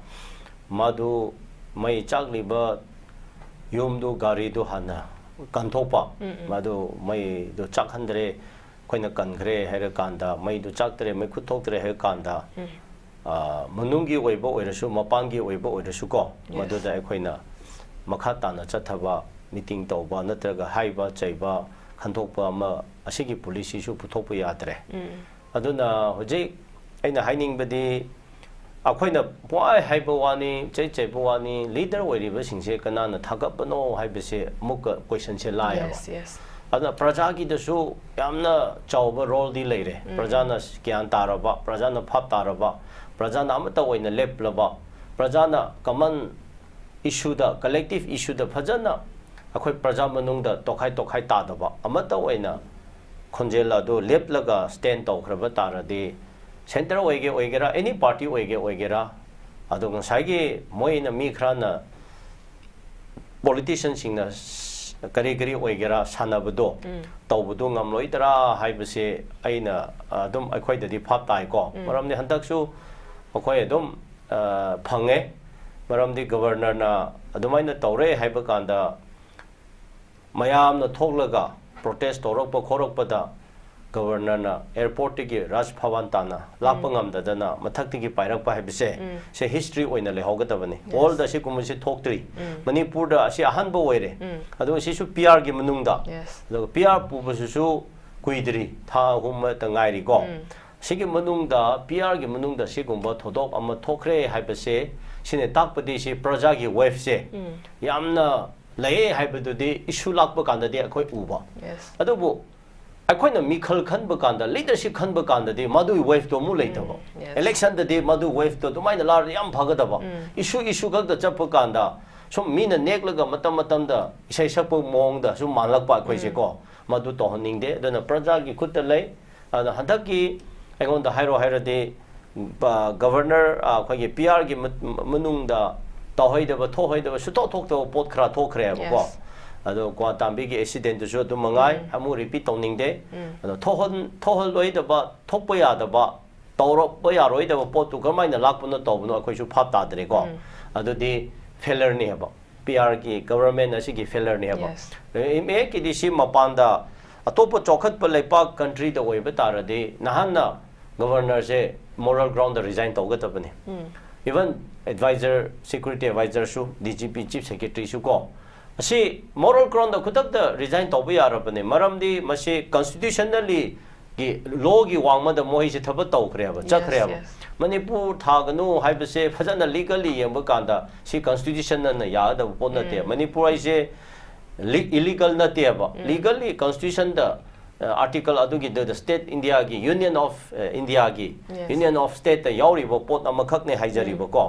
madu mai chakliba yumdu gari do hana kantopa madu mai do chakhandre khoina kanghre hera kanda mai do chaktre mai khuthoktre he kanda manungi oiba oirasu mapangi oiba oirasu ko madu da akhoina makha tana chathaba meeting tawba natraga haiba chaiba khanthokpa ama asigi policy su puthokpa yadre aduna hoje aina haining badi ꯑꯩꯈꯣꯏꯅ ꯄꯨꯋꯥꯏ ꯍꯥꯏꯕ ꯋꯥꯅꯤ ꯆꯩꯕ ꯋꯥꯅꯤ leader ꯑꯣꯏꯔꯤꯕꯁꯤꯡꯁꯦ ꯀꯅꯥꯅ ꯊꯥꯒꯠꯄꯅꯣ ꯍꯥꯏꯕꯁꯦ ꯑꯃꯨꯛꯀ ꯀꯣꯏꯁꯟꯁꯦ ꯂꯥꯛꯑꯦꯕ ꯑꯗꯨꯅ ꯄ꯭ꯔꯖꯥꯒꯤꯗꯁꯨ ꯌꯥꯝꯅ ꯆꯥꯎꯕ ꯔꯣꯜꯗꯤ ꯂꯩꯔꯦ ꯄ꯭ꯔꯖꯥꯅ ꯒ꯭ꯌꯥꯟ ꯇꯥꯔꯕ ꯄ꯭ꯔꯖꯥꯅ ꯚꯥꯞ ꯇꯥꯔꯕ ꯄ꯭ꯔꯖꯥꯅ ꯑꯃꯠꯇ ꯑꯣꯏꯅ ꯂꯦꯞꯂꯕ ꯄ꯭ꯔꯖꯥꯅ ꯀꯃꯟ ꯏꯁꯨꯗ ꯀꯂꯦꯛꯇꯤꯚ ꯏꯁꯨꯗ ꯐꯖꯅ ꯑꯩꯈꯣꯏ ꯄ꯭ꯔꯖꯥ ꯃꯅꯨꯡꯗ ꯇꯣꯈꯥꯏ ꯇꯥꯗꯕ ꯑꯃꯠꯇ ꯑꯣꯏꯅ ꯈꯣꯟꯖꯦꯜ ꯑꯗꯨ ꯂꯦꯞꯂꯒ ꯁ꯭ꯇꯦꯟ ꯇꯧꯈ꯭ꯔꯕ ꯇꯥꯔꯗꯤ ꯁꯦꯟꯇꯔ ꯑꯣꯏꯒꯦꯔꯥ ꯑꯦꯅꯤ ꯄꯥꯔꯇꯤ ꯑꯣꯏꯒꯦꯔꯥ ꯑꯗꯣ ꯉꯁꯥꯏꯒꯤ ꯃꯣꯏꯅ ꯃꯤ ꯈꯔꯅ ꯄꯣꯂꯤꯇꯤꯁꯤꯌꯟꯁꯤꯡꯅ ꯀꯔꯤ ꯑꯣꯏꯒꯦꯔꯥ ꯁꯥꯟꯅꯕꯗꯣ ꯇꯧꯕꯗꯣ ꯉꯝꯂꯣꯏꯗ꯭ꯔꯥ ꯍꯥꯏꯕꯁꯦ ꯑꯩꯅ ꯑꯗꯨꯝ ꯑꯩꯈꯣꯏꯗꯗꯤ ꯚꯥꯞ ꯇꯥꯏꯀꯣ ꯃꯔꯝꯗꯤ ꯍꯟꯗꯛꯁꯨ ꯑꯩꯈꯣꯏ ꯑꯗꯨꯝ ꯐꯪꯉꯦ ꯃꯔꯝꯗꯤ ꯒꯕꯔꯅꯔꯅ ꯑꯗꯨꯃꯥꯏꯅ ꯇꯧꯔꯦ ꯍꯥꯏꯕ ꯀꯥꯟꯗ ꯃꯌꯥꯝꯅ ꯊꯣꯛꯂꯒ ꯄ꯭ꯔꯣꯇꯦꯁ ꯇꯧꯔꯛꯄ ꯈꯣꯔꯛꯄꯗ ꯒꯕꯔꯅꯔꯅ ꯑꯦꯌꯔꯄꯣꯔꯠꯇꯒꯤ ꯔꯥꯖ ꯚꯋꯟ ꯇꯥꯅ ꯂꯥꯛꯄ ꯉꯝꯗꯗꯅ ꯃꯊꯛꯇꯒꯤ ꯄꯥꯏꯔꯛꯄ ꯍꯥꯏꯕꯁꯦ ꯁꯦ ꯍꯤꯁꯇ꯭ꯔꯤ ꯑꯣꯏꯅ ꯂꯩꯍꯧꯒꯗꯕꯅꯤ ꯋꯥꯔꯜꯗ ꯑꯁꯤꯒꯨꯝꯕꯁꯤ ꯊꯣꯛꯇ꯭ꯔꯤ ꯃꯅꯤꯄꯨꯔꯗ ꯑꯁꯤ ꯑꯍꯥꯟꯕ ꯑꯣꯏꯔꯦ ꯑꯗꯨꯒ ꯁꯤꯁꯨ ꯄꯤ ꯑꯥꯔꯒꯤ ꯃꯅꯨꯡꯗ ꯑꯗꯨꯒ ꯄꯤ ꯑꯥꯔ ꯄꯨꯕꯁꯤꯁꯨ ꯀꯨꯏꯗ꯭ꯔꯤ ꯊꯥ 3 ꯉꯥꯏꯔꯤꯀꯣ ꯁꯤꯒꯤ ꯃꯅꯨꯡꯗ ꯄꯤ ꯑꯥꯔꯒꯤ ꯃꯅꯨꯡꯗ ꯁꯤꯒꯨꯝꯕ ꯊꯧꯗꯣꯛ ꯑꯃ ꯊꯣꯛꯈ꯭ꯔꯦ ꯍꯥꯏꯕꯁꯦ ꯁꯤꯅ ꯇꯥꯛꯄꯗꯤ ꯁꯤ ꯄ꯭ꯔꯖꯥꯒꯤ ꯋꯦꯚꯁꯦ ꯌꯥꯝꯅ ꯂꯩꯌꯦ ꯍꯥꯏꯕꯗꯨꯗꯤ ꯏꯁꯨ ꯂꯥꯛꯄ ꯀꯥꯟꯗꯗꯤ ꯑꯩꯈꯣꯏ ꯎꯕ ꯑꯗꯨꯕꯨ ꯑꯩꯈꯣꯏꯅ ꯃꯤꯈꯜ ꯈꯟꯕ ꯀꯥꯟꯗ ꯂꯤꯗꯔꯁꯤꯞ ꯈꯟꯕ ꯀꯥꯟꯗꯗꯤ ꯃꯗꯨꯒꯤ ꯋꯦꯚꯇꯣ ꯑꯃꯨꯛ ꯂꯩꯇꯕ ꯏꯂꯦꯛꯁꯟꯗꯗꯤ ꯃꯗꯨ ꯋꯦꯚꯇꯣ ꯑꯗꯨꯃꯥꯏꯅ ꯂꯥꯛꯔꯗꯤ ꯌꯥꯝ ꯐꯒꯗꯕ ꯏꯁꯨ ꯈꯛꯇ ꯆꯠꯄ ꯀꯥꯟꯗ ꯁꯨꯝ ꯃꯤꯅ ꯅꯦꯛꯂꯒ ꯃꯇꯝꯗ ꯏꯁꯩ ꯁꯛꯄ ꯃꯑꯣꯡꯗ ꯁꯨꯝ ꯃꯥꯟꯂꯛꯄ ꯑꯩꯈꯣꯏꯁꯦꯀꯣ ꯃꯗꯨ ꯇꯧꯍꯟꯅꯤꯡꯗꯦ ꯑꯗꯨꯅ ꯄ꯭ꯔꯖꯥꯒꯤ ꯈꯨꯠꯇ ꯂꯩ ꯑꯗꯨꯅ ꯍꯟꯗꯛꯀꯤ ꯑꯩꯉꯣꯟꯗ ꯍꯥꯏꯔꯗꯤ ꯒꯕꯔꯅꯔ ꯑꯩꯈꯣꯏꯒꯤ ꯄꯤ ꯑꯥꯔꯒꯤ ꯃꯅꯨꯡꯗ ꯇꯧꯍꯩꯗꯕ ꯊꯣꯛꯍꯩꯗꯕ ꯁꯨꯊꯣꯛꯇꯕ ꯄꯣꯠ ꯈꯔ ꯊꯣꯛꯈ꯭ꯔꯦꯕꯀꯣ ꯑꯗꯣ ꯒ꯭ꯋꯥꯇꯥꯝꯕꯤꯒꯤ ꯑꯦꯛꯁꯤꯗꯦꯟꯇꯨꯁꯨ ꯑꯗꯨꯝ ꯃꯉꯥꯏ ꯑꯃꯨꯛ ꯔꯤꯄꯤꯠ ꯇꯧꯅꯤꯡꯗꯦ ꯑꯗꯣ ꯊꯣꯛꯍꯜꯂꯣꯏꯗꯕ ꯊꯣꯛꯄ ꯌꯥꯗꯕ ꯇꯧꯔꯛꯄ ꯌꯥꯔꯣꯏꯗꯕ ꯄꯣꯠꯇꯨ ꯀꯔꯝꯍꯥꯏꯅ ꯂꯥꯛꯄꯅꯣ ꯇꯧꯕꯅꯣ ꯑꯩꯈꯣꯏꯁꯨ ꯚꯥꯞ ꯇꯥꯗ꯭ꯔꯦꯀꯣ ꯑꯗꯨꯗꯤ ꯐꯦꯂꯔꯅꯤ ꯍꯥꯏꯕ ꯄꯤ ꯑꯥꯔꯒꯤ ꯒꯕꯔꯃꯦꯟ ꯑꯁꯤꯒꯤ ꯐꯦꯂꯔꯅꯤ ꯍꯥꯏꯕ ꯃꯦꯛꯀꯤꯗꯤ ꯁꯤ ꯃꯄꯥꯟꯗ ꯑꯇꯣꯞꯄ ꯆꯥꯎꯈꯠꯄ ꯂꯩꯄꯥꯛ ꯀꯟꯇ꯭ꯔꯤꯗ ꯑꯣꯏꯕ ꯇꯥꯔꯗꯤ ꯅꯍꯥꯟꯅ ꯒꯕꯔꯅꯔꯁꯦ ꯃꯣꯔꯦꯜ ꯒ꯭ꯔꯥꯎꯟꯗ ꯔꯤꯖꯥꯏꯟ ꯇꯧꯒꯗꯕꯅꯤ इवन एडवाइजर सिक्योरिटी एडवाइजर सु डीजीपी चीफ सेक्रेटरी सु को असी मोरल ग्राउंड खुदक रिजाइन तौब यारबने मरमदी मसे कॉन्स्टिट्यूशनली की लॉ की वांगमद मोहिसे थब तौखरेब चखरेब मणिपुर थागनु हाइबसे फजन लीगली यंब कांदा सी कॉन्स्टिट्यूशन न यादब पोनते मणिपुर आइसे इलीगल नतेब लीगली कॉन्स्टिट्यूशन द आर्टिकल अदुगी द स्टेट इंडिया की यूनियन ऑफ इंडिया की यूनियन ऑफ स्टेट यावरिबो पोत अमखकने हाइजरिबो को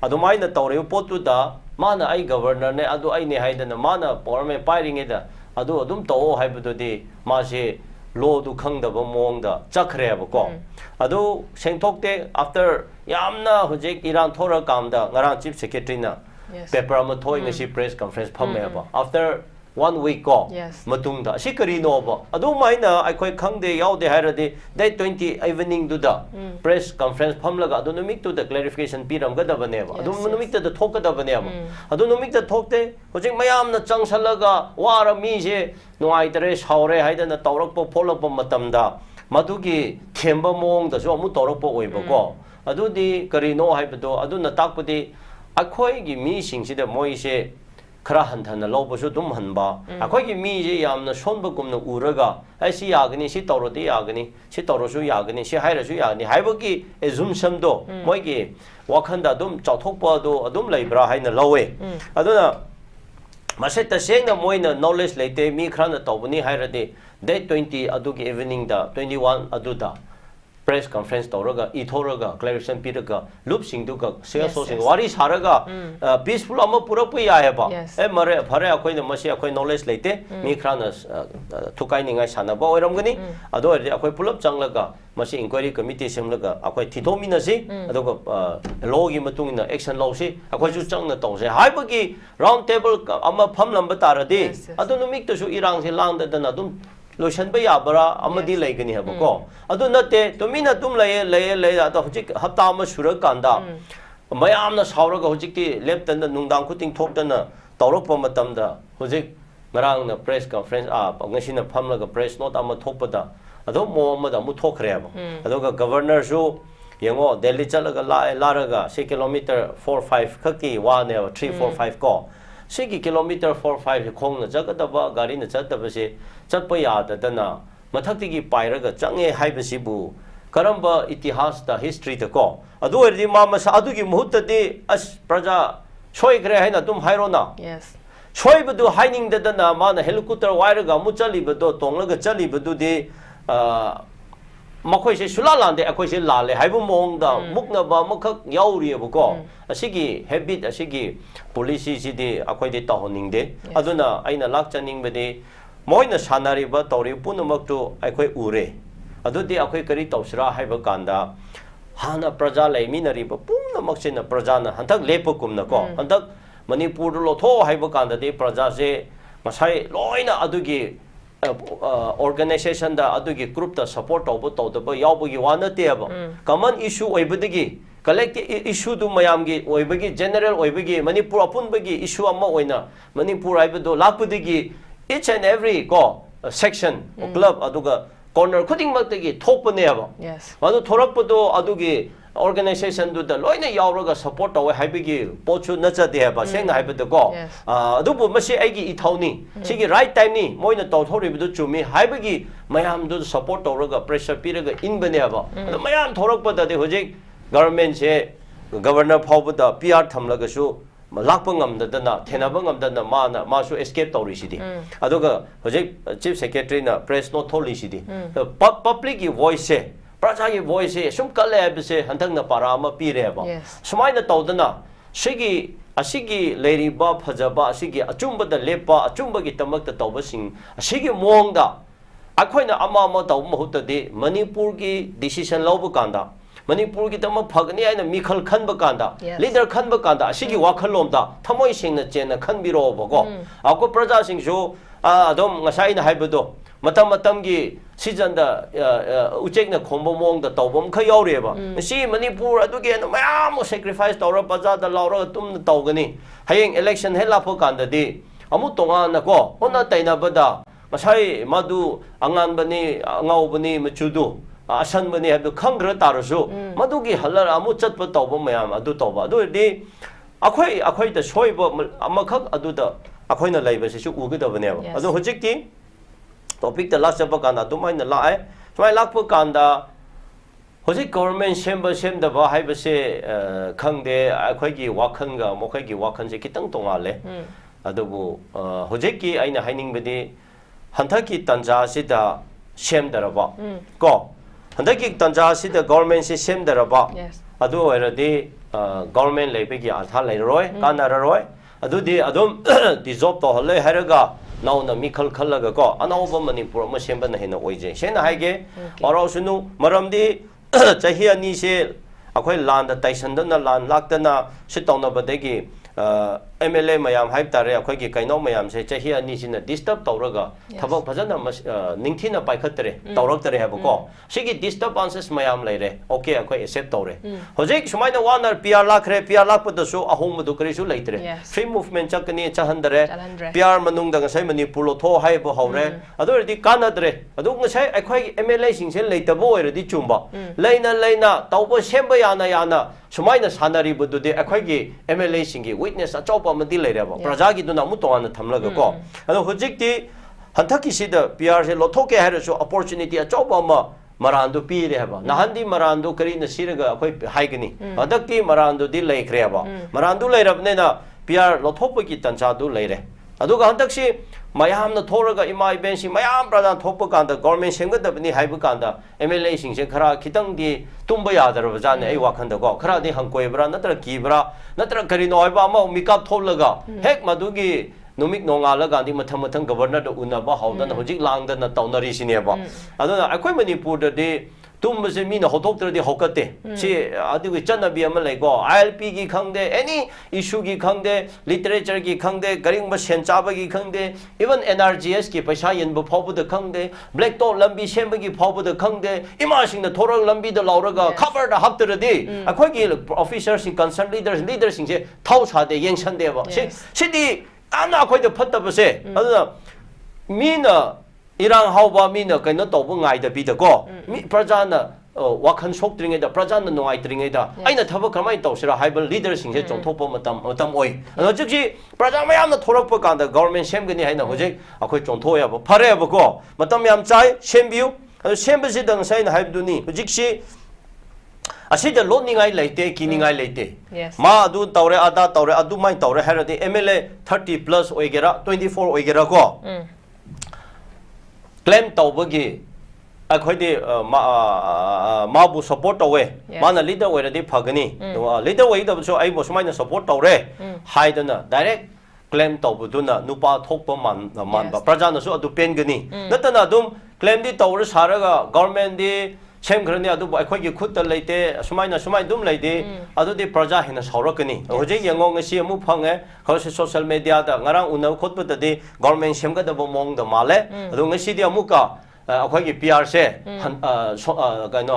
अदुमाइना तौरिबो पोतुदा माना आई गवर्नर ने अदु आइने हाइदना माना पोरमे पाइरिंगेदा अदु अदुम तौ हाइबदुदि मासे लॉ दु खंगदबो मोंगदा चखरेबो को अदु सेंथोक्ते आफ्टर यामना हुजिक इरान थोरा कामदा ngara चीफ सेक्रेटरी ना पेपर अम थोइ ngasi प्रेस कॉन्फ्रेंस फमेबो after 1 week ko matungda si karino ba adu maina akhoi khangde yaude hairade day 20 evening du da press conference phamlaga adu numik tu da clarification piram ga da bane ba adu numik da thok da bane ba adu numik da thokte hojik mayam na changsalaga wara mi je nuai tare saure haidana tawrak po follow up matam da madugi themba mong da so amu tawrak po oi ba ko adu di karino haibado adu na takpudi akhoi gi mi sing si da moi se खरा हंथन लौबसु तुम हनबा अखोई की मी जे यामना सोनबगुमना उरगा आई सी यागनी सी तौरदी यागनी सी तौरसु यागनी सी हाइरसु यागनी हाइबकी एजुमसम दो मोइगी वाखंदा दुम चौथोकपा दो अदुम लैब्रा हाइना लौवे अदुना मसे तसेंगना Moina knowledge लेते मी खराना तौबनी हाइरदे day 20 अदुगी evening दा 21 अदुदा press conference तौरगा इथोरगा clarification पीरगा लूप सिंगदुगा सेल्स सोसिंग वारी सारगा peaceful अम पुरप यायबा ए मरे भरे अखोइ न मसी अखोइ नॉलेज लेते मी खराना थुकाइनिंगाय सानबा ओइरमगनी अदो अखोइ पुलप चंगलगा मसी इंक्वायरी कमिटी सेमलगा अखोइ थिथोमिनसी अदोगा लॉ गी मतुंगिना एक्शन लॉसी अखोइ जु चंगना तौसे हाइबगी राउंड टेबल अम फमलंब तारदे अदो नुमिक्तसु इरांगसे लांगदना दुम लोशन पे याबरा अमदी लेगनी है बको अदु नते तुमिना तुम ले अदो हुजिक हप्ता अम सुरग कांदा मयामना सावरगा हुजिकती लेफ्टन नुंदांग खुतिंग थोक्तना तौरकप मतमदा हुजिक ngaraangna press conference ngasina phamlaga press note ama thokpada ado mohammed amu thokhreba adoga governor su yengo delhi chalaga laraga 6 kilometer 45 khaki wa ne 345 ko 6 kilometer 45 khongna jagadaba gari na chataba se chatpa yadadana mathakti gi pairaga change haibasibu karamba itihas da history da ko adu erdi ma masa adu gi muhutta di as praja choi kre haina tum hairona yes choi budu haining da na ma na helicopter wire ga mu chali budu tongla ga chali budu di makhoi se sulalande akhoi se lale haibu mong da mukna ba makhak yauri bu ko asigi habit asigi policy si di akhoi de tahoning de aduna aina lak chaning be de moina sanari ba tori punamak tu akhoi ure adudi akhoi kari tausra haiba kanda hana praja laiminari ba punamak se na praja na hantak lepakum na ko hantak manipur lo tho haiba kanda de praja se masai loina adugi organization da adugi group da support obo to da ba yawbugi wana te ba common issue oibadagi collective issue du mayam gi oibagi general oibagi manipur apun bagi issue amma oina manipur aibado lakpudagi each and every go section club aduga corner khuding maktagi thopne ba yes adu thorakpado adugi organization du da loina yawraga support awe haibigi pochu nacha de ba seng haibado go adubu masi aigi ithawni sigi right time ni moina tawthoribidu chumi haibigi mayam du support awraga pressure piraga inbane ba adu mayam thorakpada de hojik government se governor phawbada PR thamlaga su lakpa ngamdadana thenaba ngamdana mana masu escape tawri sidi aduga hojik chief secretary na press note tholi sidi public ki voice se praja ki voice se sum kale abse hanthang na parama pire ba sumaina tawdana sigi asigi leiriba phajaba asigi achumba da lepa achumba gi tamak ta tawba sing asigi mongda akhoina ama taw mahutta de manipur gi decision lawbu kanda manipur gi tama phagni aina mikhal khanba kanda leader khanba kanda asigi wakhalom da thamoi singna chena khanbiro bogo ako praja sing jo adom ngasai na haibado matam gi season da uchek na khombo mong da tawbom kha yaure ba si manipur aduge na mayam sacrifice tawra praja da laura tum tawgani hayeng election hela pho kanda di amu tonga na ko ona taina bada masai madu angan bani angau bani machudu asan bani habdu khangra tarasu madugi halar amu chatpa tawba mayam adu tawba adu di akhoi da soiba amakhak adu da akhoi na laiba se su ugedabane ba adu hojikti topic da last chapa kanda dumaina lae smai lakpa kanda hojik government sem da ba haiba se khangde akhoi gi wakhan ga mokhai gi wakhan se kitang tongale adubu hojiki aina haining bedi hanthaki tanja sida sem daraba ko hanthaki tanja sida government se sem daraba adu eradi government leibegi atha leiroi kanararoi adu di adum dissolve to hole haraga nauna mikhal khallaga ko anawba manipur ma semba na hena oije sena haige orosunu maramdi chahi ani se akhoi land da taisanda na land laktana sitawna badegi MLA mayam hype tare akhoi gi kaino mayam se chahi ani sina disturb tawraga thabak phajana ningthina paikhatre tawrak tare habko sigi disturbances mayam leire okay akhoi accept tawre hojik sumaina wanar PR lakhre PR lakpada su ahum du kri su leitre free movement chakni chahandare PR manung da ngasai manipur lo tho hai bo haure adu ri kanadre adu ngasai akhoi MLA sing se leitabo oi ri chumba leina tawbo semba yana sumaina sanari budu de akhoi gi MLA sing gi witness achop amadi leiraba praja gi duna mu tongana thamlaga ko ado hojikti hanthaki sida PR se lothoke harasu opportunity achop ama marandu pi reba nahandi marandu kari na siraga akhoi haigani adakti marandu di leikreba marandu leirabne na PR lothokpa gi tancha du leire aduga hantaksi mayam na thoraga imai bensi mayam pradan thokpa kanda government sengadabni haibu kanda MLA sing se khara khitang di tumba yadarba jane ai wakhanda go khara di hangkoibra natra kibra natra kari noiba ma mikap tholaga hek madugi numik nongala di matham governor da unaba hawdan hojik langda na tawnari sineba aduna akhoi manipur da de tumse mina hotok de hokate si adu chana bi ama lego ILP gi khangde any issue gi khangde literature gi khangde garing ba senchaba gi khangde even NRGS ki paisa yen bu phobu de khangde black top lambi semba gi phobu de khangde ima sing na thorang lambi de lauraga cover da hapter de akhoi gi officers in concerned leaders sing se thau sa de yengsan de ba si di ana akhoi de phatta ba se aduna mina irang hauba mina kaino tobu ngai da bi da ko mi prajana wakhan sok tringe da prajana nongai tringe da aina thaba kamai tawsira haibal leader sing se chongthokpa matam oi ano jikji praja mayam na thorakpa kanda government semgani haina hojek akhoi chongthoya ba phare ba ko matam yam chai sembiu ꯁꯦꯝꯕꯁꯤ ꯗꯪ ꯁꯥꯏꯅ ꯍꯥꯏꯕꯗꯨꯅꯤ ꯍꯧꯖꯤꯛꯁꯤ ꯑꯁꯤꯗ ꯂꯣꯠꯅꯤꯡꯉꯥꯏ ꯂꯩꯇꯦ ꯀꯤꯅꯤꯡꯉꯥꯏ ꯂꯩꯇꯦ ꯃꯥ ꯑꯗꯨ ꯇꯧꯔꯦ ꯑꯗꯥ ꯇꯧꯔꯦ ꯑꯗꯨꯃꯥꯏꯅ ꯇꯧꯔꯦ ꯍꯥꯏꯔꯗꯤ MLA 30+ ꯑꯣꯏꯒꯦꯔꯥ 24 ꯑꯣꯏꯒꯦꯔꯥ ꯀꯣ claim tawbagi akhodi mabu support tawe mana leader oiradi phagani leader oida so ai bo sumaina support tawre haidana direct claim tawbuduna nupa thokpa manba prajana so adu pengani natana adum claim di tawre saraga government di sem grani adu akhoi gi khutta leite sumai dum leide adu di praja hina saurakani hoje yango ngasi amu phange khose social media da ngarang unaw khotpa da di government sem ga da bo mong da male adu ngasi di amuka akhoi gi PR se kaino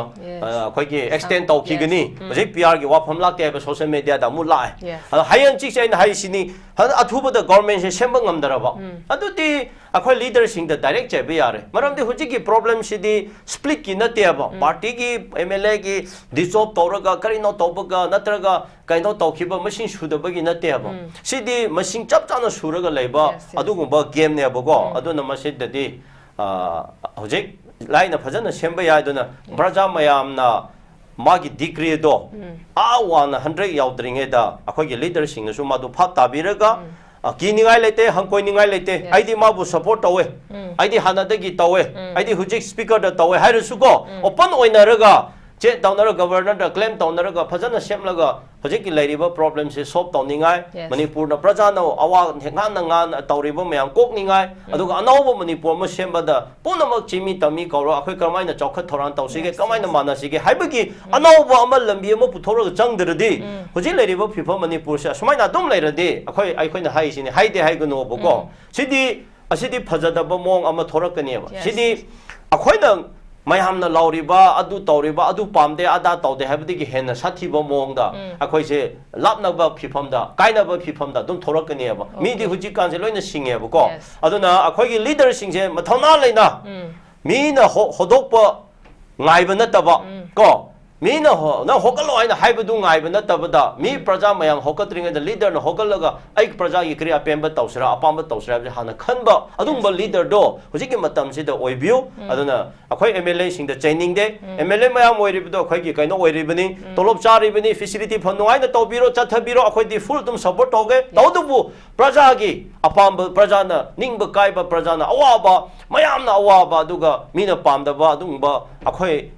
akhoi gi extend taw ki gani hoje PR gi wafam lakte ba social media da mu lai hayan chik chain hai sini athuba da government se sem ngam daraba adu di akhoi leader sing da direct che be yare maram di hoji gi problem sidi split ki na te ba party gi MLA gi dissolve tawraga karino tawbaga natraga kaino tawkhiba machine sudaba gi na te ba sidi machine chap chana suraga leiba adugumba game ne ba go aduna machine da di hoji laina phajana semba yaiduna praja mayamna magi decree do awana 100 yaudringe da akhoi gi leader sing na su madu phat tabiraga kiningai lete hangkoi ningai lete aidi mabu support tawe aidi hanadagi tawe aidi hujik speaker da tawe hairusu ko open oinaraga che downara governor da claim downara phajana semlaga hojiki lairiba problem se solve tawningai manipur na prajana awa ngan tawriba mayam kokningai aduga anawba manipur ma semba da punamak chimi tami kawra akhoi kamaina chokhat thoran tawsige kamaina manasige haibagi anawba amal lambi ama puthora changdradi hojik lairiba phifa manipur se sumaina dum lairadi akhoi na hai sini haide haigunu boko sidi asidi phajadaba mong ama thorakani ba sidi akhoi na mayamna lauriba adu tawriba adu pamde ada tawde habdigi hena sathiba mongda akhoi se lapnaba phifamda kainaba phifamda dum thorakani ba midi hujikan se loina singe ba ko aduna akhoi gi leader sing se mathona leina mina hodokpa ngaiba nataba ko mina na hokalo aina haibadu ngaiba natabada mi praja mayam hokatringa da leader na hokalaga ai praja gi kriya pemba tawsra apamba tawsra hana khanba adumba leader do hujiki matam se da oibiu aduna akhoi MLA sing da training de MLA mayam oiribdo akhoi gi kaino oiribani tolop charibani facility phanungai na tawbiro chathabiro akhoi di full dum support toge tawdubu praja gi apamba praja na ningba kaiba praja na awaba mayam na awaba aduga mina pamdaba adumba akhoi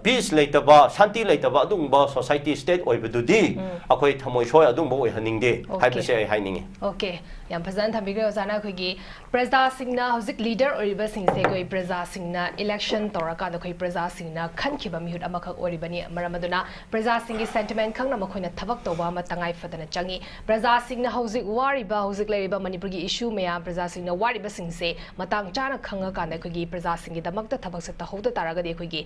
peace leitaba shanti leitaba adungba society state oibadudi akhoi thamoi soi adungba oihaningde haibase ai hainingi okay yam phazan thambigre osana khoigi praja singna hojik leader oriba singse koi praja singna election toraka da khoi praja singna khankhiba mihut amakhak oribani maramaduna praja singi sentiment khangna makhoina thabak toba ma tangai fadana changi praja singna hojik wariba hojik leriba manipur gi issue meya praja singna wariba singse matang chana khanga kan da khoigi praja singi damakta thabak sa tahouda taraga de khoigi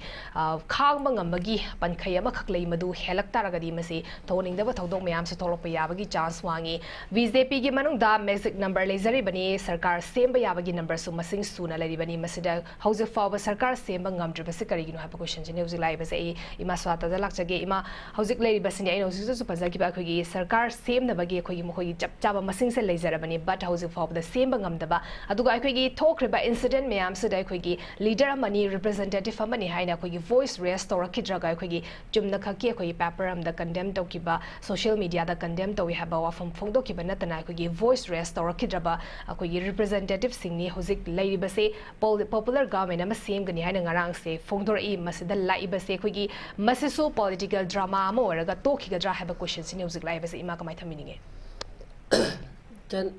khang mangambagi pankhai ama khaklei madu helak taragadi masi thoningdaba thodok mayam se tholokpa yabagi chance wangi BJP gi manungda magic number lezari bani sarkar semba yabagi number su masing suna lari bani masida hauze fawa sarkar semba ngamdri basi karigino ha question jene uzi lai basi ima swata da lakchage ima hauzik lari basi ai hauzik su pazaki ba khogi sarkar sem na bagi khogi mkhoi chap chaba masing se lezara bani but hauzik fawa da semba ngamdaba aduga khogi thokriba incident mayam se dai khogi leader amani representative amani haina khogi voice raise torakhidraga khogi chumna khaki khoi paper am da condemn tokiba social media da condemn towi haba wafam phongdokiba natana khogi voice raise torakhidraba khogi representative singni hozik lairibase popular government ama sem gani haina ngarang se phongdori masida laibase khogi masisu political drama ama oraga tokhigadra haba question sini hozik laibase ima kamai thamininge then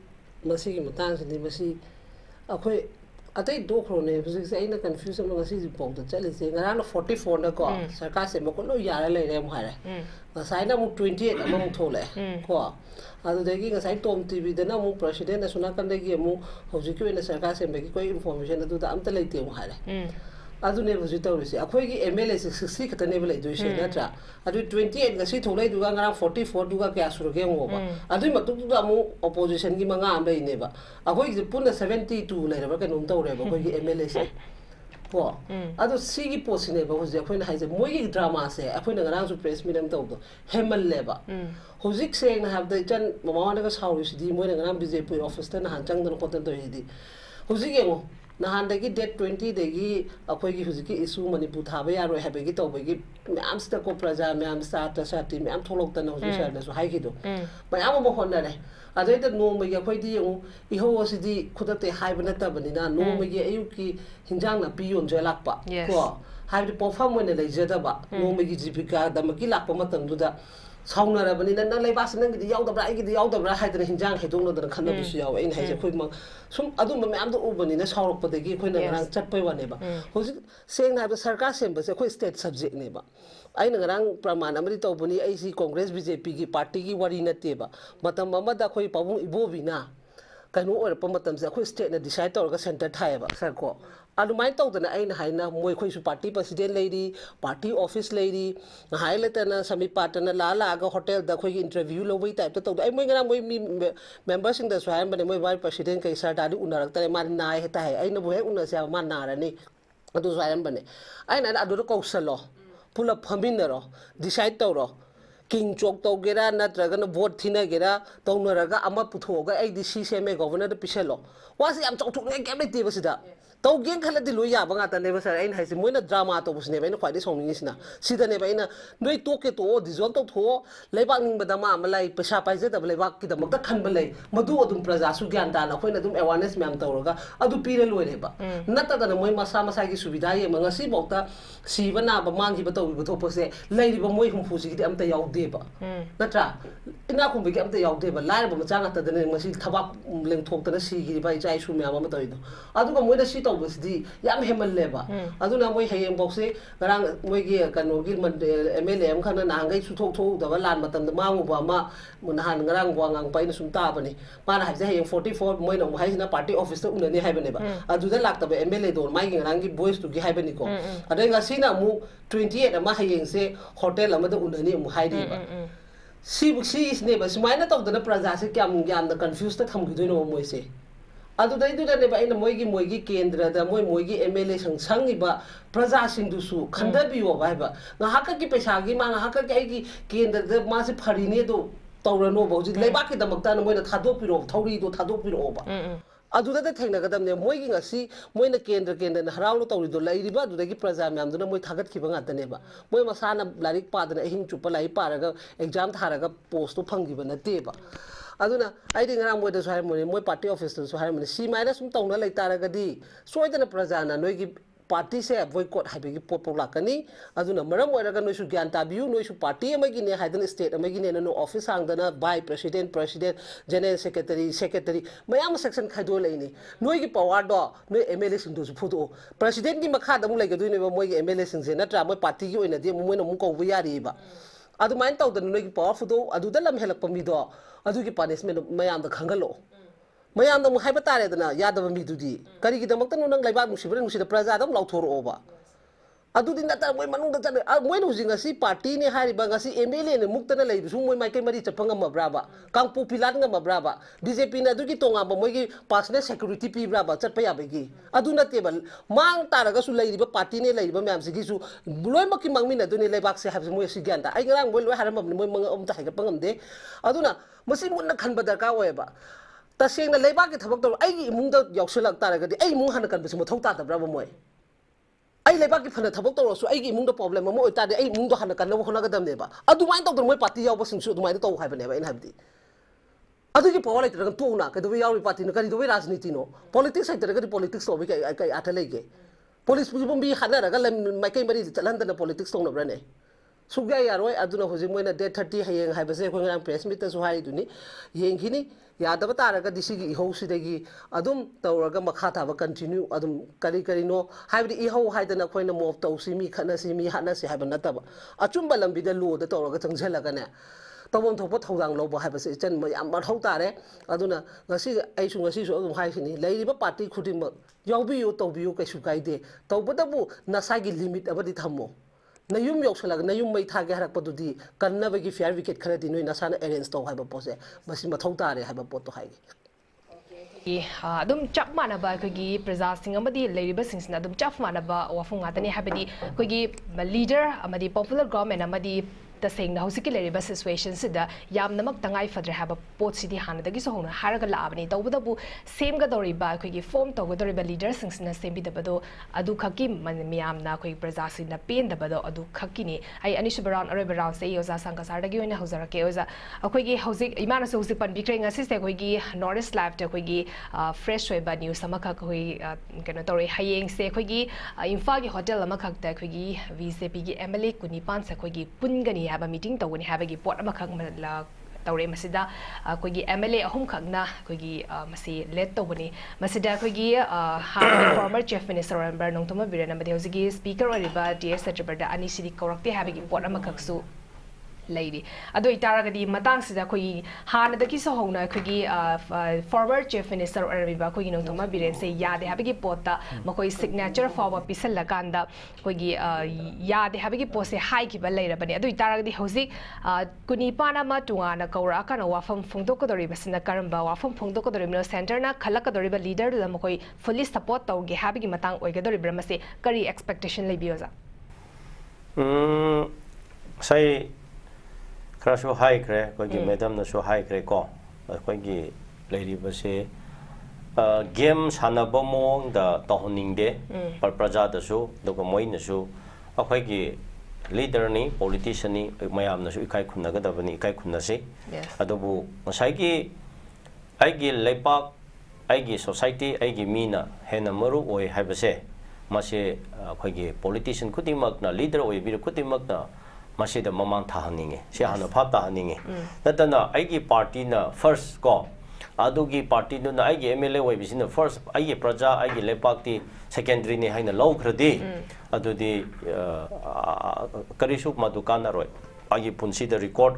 masigi matang sini masi akhoi atai do khone physics aina confusion ma ngasi pong ta chali se ngara 44 na ko sarkar se mako lo yara lai re mhare ngasai na mu 28 ama mu thole ko adu degi ngasai tom tv da na mu president na suna kan degi mu hoji ki na sarkar se me koi information adu da amta lai te mhare adu ne buji tawrisi akhoi gi MLA 60 khata ne belai do se na tra adu 28 ngasi tholai du ga ngara 44 du ga kya surge ngoba adu matuk du amu opposition gi manga am lai ne ba akhoi gi puna 72 lai ba kanum tawre ba khoi gi MLA se ko adu sigi posine ba hoji akhoi na haise moi gi drama se akhoi na ngara su press meet am taw do hemal le ba hojik se na have the jan mama na ga sauri si di moi na ngara BJP office ta na han chang dan ko tan do hi di hojik ngo nahandagi date 20 degi akhoi huziki issue Manipur thabe yaroi habegi tawbegi myam sta ko praja myam sta ta sati myam tholok tan huzi sar na so hai kido myam mo honna re adai ta no me akhoi di yung iho asidi khudate haibana ta banina no me ayuki hinjang na pi yon jelakpa ko haibdi perform wena leijada ba no me gi jipika damaki lakpa matang duda sauna ra bani na lai bas nang gi yaw dabra ai gi yaw dabra hai dana hinjang hai dong na khanna bisu yaw ai hai je khoi mang sum adu ma am do ubani na saurok pa degi khoi na rang chat pai wane ba hoji seng na ba sarkar sem ba se khoi state subject ne ba ai na rang praman amri to bani ai si congress bjp gi party gi wari na te ba matam mamada khoi pabung ibo bina kanu or pa matam se khoi state na decide tor ga center thai ba sar ko adumai tawdana aina haina moi khoi su party president lady party office lady highlightana sami patana la ga hotel da khoi interview lo wai type to ai moi ngara moi members sing da swaim bane moi vice president kai sar da unarak tare man nai heta hai aina bo he unasya man narani adu swaim bane aina adu ko salo pula phaminaro decide tawro king chok to gera natraga na vote thina gera tawnaraga ama puthoga ai di si seme governor da piselo wasi am chok thuk ne kemle te basida tau geng khala di lo ya banga ta ne basar ain haisi moina drama to busne baina khwai de songni sina sida ne baina noi to ke to dissolve to tho leibak ning badama amalai pesa paise da leibak ki da makta khan balai madu adum praja su gyan da na khoina dum awareness mem tawraga adu pire loi re ba nata da moi masa masa gi subida ye manga si bokta si bana ba mang gi ba to bi to pose lai ri ba moi hum fu si gi am ta yaw de ba natra ina khum bi gi am ta yaw de ba lai ba ma changa ta da ne masi thabak leng thok ta na si gi ba jai su me ama ma toy do adu ga moi da si bosdi yam hemal leba aduna moi hayeng boxe garang moi gi kano gi MLA am khana na ngai su thok thok da lan matam da mangu ba ma mun han garang wangang pai na sum ta bani mana haje hayeng 44 moi no hai na party office to unani hai bane ba adu da lak ta ba MLA do mai gi garang gi voice to gi hai bani ko adai nga sina mu 28 ama hayeng se hotel ama da unani mu hai ri ba si isne ba sumaina to da praja se kyam gyam da confused ta tham gi do no moi se adu dai du da ne ba ina moigi kendra da moigi MLA sang ba praja sing du su khanda bi wa ba nga hakka ki pesa gi ma nga hakka ki gi kendra da ma se phari ne do tawrano ba ji leiba ki da makta na moina thadok piro thori do thadok piro ba adu da thengna ga dam ne moigi nga si moina kendra na haraw lo tawri do lai ri ba du da gi praja myam du na moi thagat ki ba nga ta ne ba moi masana larik pa da hing chu pa lai pa ra ga exam thara ga post to phangi ba na te ba aduna ai ding ram moi da sai moi party office to sai moi si mai na sum tawna lai tara ga di soidana prajana noi gi party se boycott habi gi pot pok lakani aduna maram oira ga noi su gyan tabiu noi su party amagi ne haidan state amagi ne no office hangdana by president general secretary mayam section khaido laini noi gi power do noi MLA sing do su photo president gi makha da mu lai ga du ne moi gi MLA sing se na tra moi party gi oina de moi no mu ko bu yari ba adu main taw da noi gi power photo adu da lam helak pami do adu gi punishment mayam da khangalo mayam da mu haiba tare da na yadaba mi du di kari gi da makta no nang laiba mu sibren mu sida praja dam lauthor oba adu din da ta moi manung da ta moi no jinga si party ne hari ba nga si MLA ne mukta na lai su moi mai kai mari chapanga ma braba kang pu pilat nga ma braba BJP na du gi tonga ba moi gi personal security pi braba chat pa ya ba gi adu na tebal mang tara ga su lai ri ba party ne lai ba myam si gi su loi ma ki mangmi na du ne lai bak se hab moi si gyan da ai ngarang moi loi haram moi mang om ta ha ga pangam de adu na masi mun na khan ba da ka oi ba taseng na leiba ki thabak to ai gi imung da yauselak tara ga di ai imung han kan ba su mo thau ta da bra ba moi ai leiba ki phana thabak to su ai gi imung da problem mo oi ta de ai imung do han kan no hona ga dam ne ba adu mai to moi party yaw ba sing su adu mai to hai ba ne ba in habdi adu gi power like to na ka do yaw party no ka do rajniti no politics ai tara ga politics to bi kai ata lege police bu bi hana ra ga mai kai mari chalan da politics to no bra ne sugya yaroi aduna hoji moina day 30 hayeng hai base ko ngang press meet su hai duni yeng khini yadaba taraga disi gi ho sidagi adum tawraga makha ta ba continue adum kari no haibdi i ho haidana khoina move to simi khana simi hana si haiba nataba achumba lambi da lo da tawraga changzhelaga ne tawon thopa thawdang lo ba haiba se chen ma yam thau tare aduna ngasi ai su ngasi su adum hai sini leiriba party khuding ma yawbi yo tawbi yo kai su kai de tawbada bu nasagi limit abadi thammo nayum yoksalag nayum mai thage harak padudi kannabagi fair wicket kharadi noi nasana arrange to haiba pose masi mathau tare haiba pot to hai adum chap mana ba ko gi praja sing amadi leiriba sing adum chap mana ba wafung atani habadi ko gi leader amadi popular government amadi तसेंग हौसिक लेरिबा situation सिदा यामनमक तंगाई फद्रे हाबा pot सिदी हानदगी सो होना हारगा Labni तौबदबु सेमगदोरिबा अखोगी form तौगदोरिबा leader सिंगसिना सेमबिदबदो अदु खकी मियामना अखोगी प्रजासिना पेंदबदो अदु खकीनी आई अनिसुब round अरेबा round से योजा संकसारदगी ओइना हौजरके ओजा अखोगी हौजिक इमाना सो हौजिक पनबिख्रे ngasi से अखोगी नॉर्थ ईस्ट लाइव ते अखोगी फ्रेश ओइबा न्यूज़ अमखा अखोगी कनो तौरे हयेंग से अखोगी इम्फा की होटल अमखा ते अखोगी बीजेपी की MLA कुनिपान से अखोगी पुनगनी हाबा मीटिंग तौगनी हाबगी पोट अमखा तौरे मसिदा अखोगी MLA अहुम खगना अखोगी मसी लेट तौबनी मसिदा अखोगी फॉर्मर चीफ मिनिस्टर अमबर नोंथोमा बिरेन अमदे हौजिगी स्पीकर ओरिबा DS सचिवरदा अनिसिदी कौरक्ते हाबगी पोट अमखकसु लेरी अदो इतारगदी मतंग सिदा कोई हानदकी सो होना अखोगी फॉर्मर चीफ मिनिस्टर ओरिबा कोई नोंथोमा बिरेन से यादे हाबगी पोता मकोई सिग्नेचर फॉर्म पिसल लगांदा कोई यादे हाबगी पोसे हाई की लेरबनी अदो इतारगदी हौजिक कुनिपाना मा टुंगाना कौरा काना वाफम फोंदोकदोरिबा सिना करंबा वाफम फोंदोकदोरिबनो सेंटरना खलकदोरिबा लीडर द मकोई फुल्ली सपोर्ट तौगे हाबगी मतंग ओइगदोरिबा मसे करी एक्सपेक्टेशन लेबियोजा सही खरासु हाई करे कोई मैडम न सु हाई करे को कोई लेरी बसे गेम सानब मोंग द तोहनिंग दे पर प्रजा दसु दो मोइ नसु अखोई लीडर नि पॉलिटिशियन नि मयाम नसु इकाई खुनगदबनी इकाई खुनसे अदबु मसाई आइगी लेपाक आइगी सोसाइटी आइगी मीना हेना मरु ओय हाइबसे मासे अखोई पॉलिटिशियन खुदिमकना लीडर ओय बिर खुदिमकना मसीद ममांग थाहनिंगे से हानो फाप ताहनिंगे नतना आइगी पार्टी ना फर्स्ट को अदुगी पार्टी नुना आइगी MLA ओय बिसिना फर्स्ट आइगी प्रजा आइगी लेपाक्ति सेकेंडरी ने हाइना लौखरदि अदुदि करिसुक मदुकान रोय आइगी पुंसी द रिकॉर्ड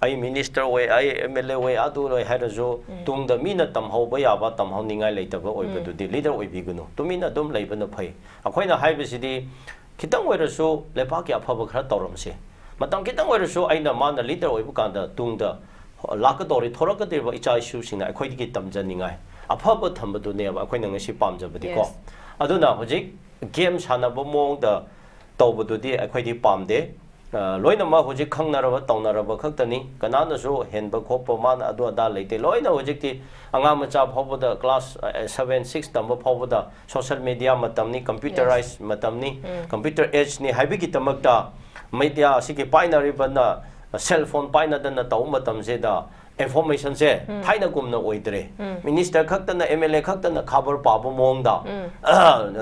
आई मिनिस्टर ओय आई MLA ओय अदु रोय हाइरजो तुंग द मीना तमहौबा याबा तमहौनिंगाय लेतबा ओयबदुदि लीडर ओय बिगुनु तुमिना दुम लेबना फै अखोइना हाइबसिदि खितंग ओयरसो लेपाकी अफब खरा तौरमसे मतम कितंग ओइरसो आइना माना लीडर ओइबु कांदा तुंगदा लाकदोरि थोरकदेबा इचा इशू सिंना अखोइदि तमजनिंगाय अफब थंबदुनेबा अखोइना ngasi पामजबदि को अदुना होजिक गेम सानबो मोंगदा तौबदुदि अखोइदि पामदे लोइनमा होजिक खंगनारबा तौनारबा खक्तनी कनानसो हेनबा खोप मान अदु अदा लेते लोइना होजिकति अंगा मचा फौबदा क्लास 7 6 तंबा फौबदा सोशल मीडिया मतमनी कंप्यूटराइज मतमनी कंप्यूटर एज नि हाइबिगी तमकता मीडिया सिके पाइनरिबना सेल फोन पाइनदना तौ मतमसेदा इंफॉर्मेशन से थाइना गुमना ओइद्रे मिनिस्टर खक्तना MLA खक्तना खबर पाबो मोंगदा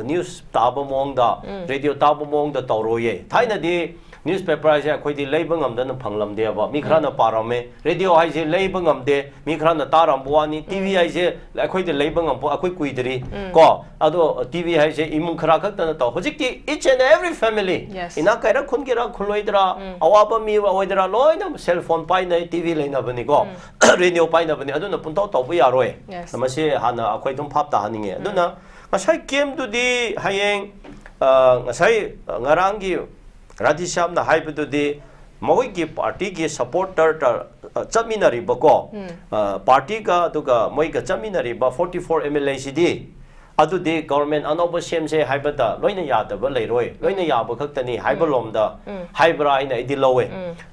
न्यूज़ ताबो मोंगदा रेडियो ताबो मोंगदा तौरोये थाइना दि न्यूज़पेपर है अखोइदि लेबा ngamdana phanglamdeaba mi khrana parame radio hai je leiba ngamde mi khrana taram buani TV hai je अखोइदि leiba ngampo akoi kuidri ko ado TV hai je imung khra khakta ta hojikti each and every family ina kaira khungira khunloidra awaba mi oidra loina cell phone pai na TV leina bani ko radio pai na bani aduna puntaw tawbu yaroi namase hana akhoi dum phap ta haninge aduna ngasai game du di hayeng ngasai ngarangi राधिश्याम ना हाइबदुदि मोइगी party की supporter चमिनरिबको party का दुगा मोइगा चमिनरिबा 44 MLA सिदि अदुदि government अनोब सेमसे हाइबदा लोइना Yadav लेरोय लोइना याब खक्तनी हाइबलोमदा हाइबरा आइना इदि Lowe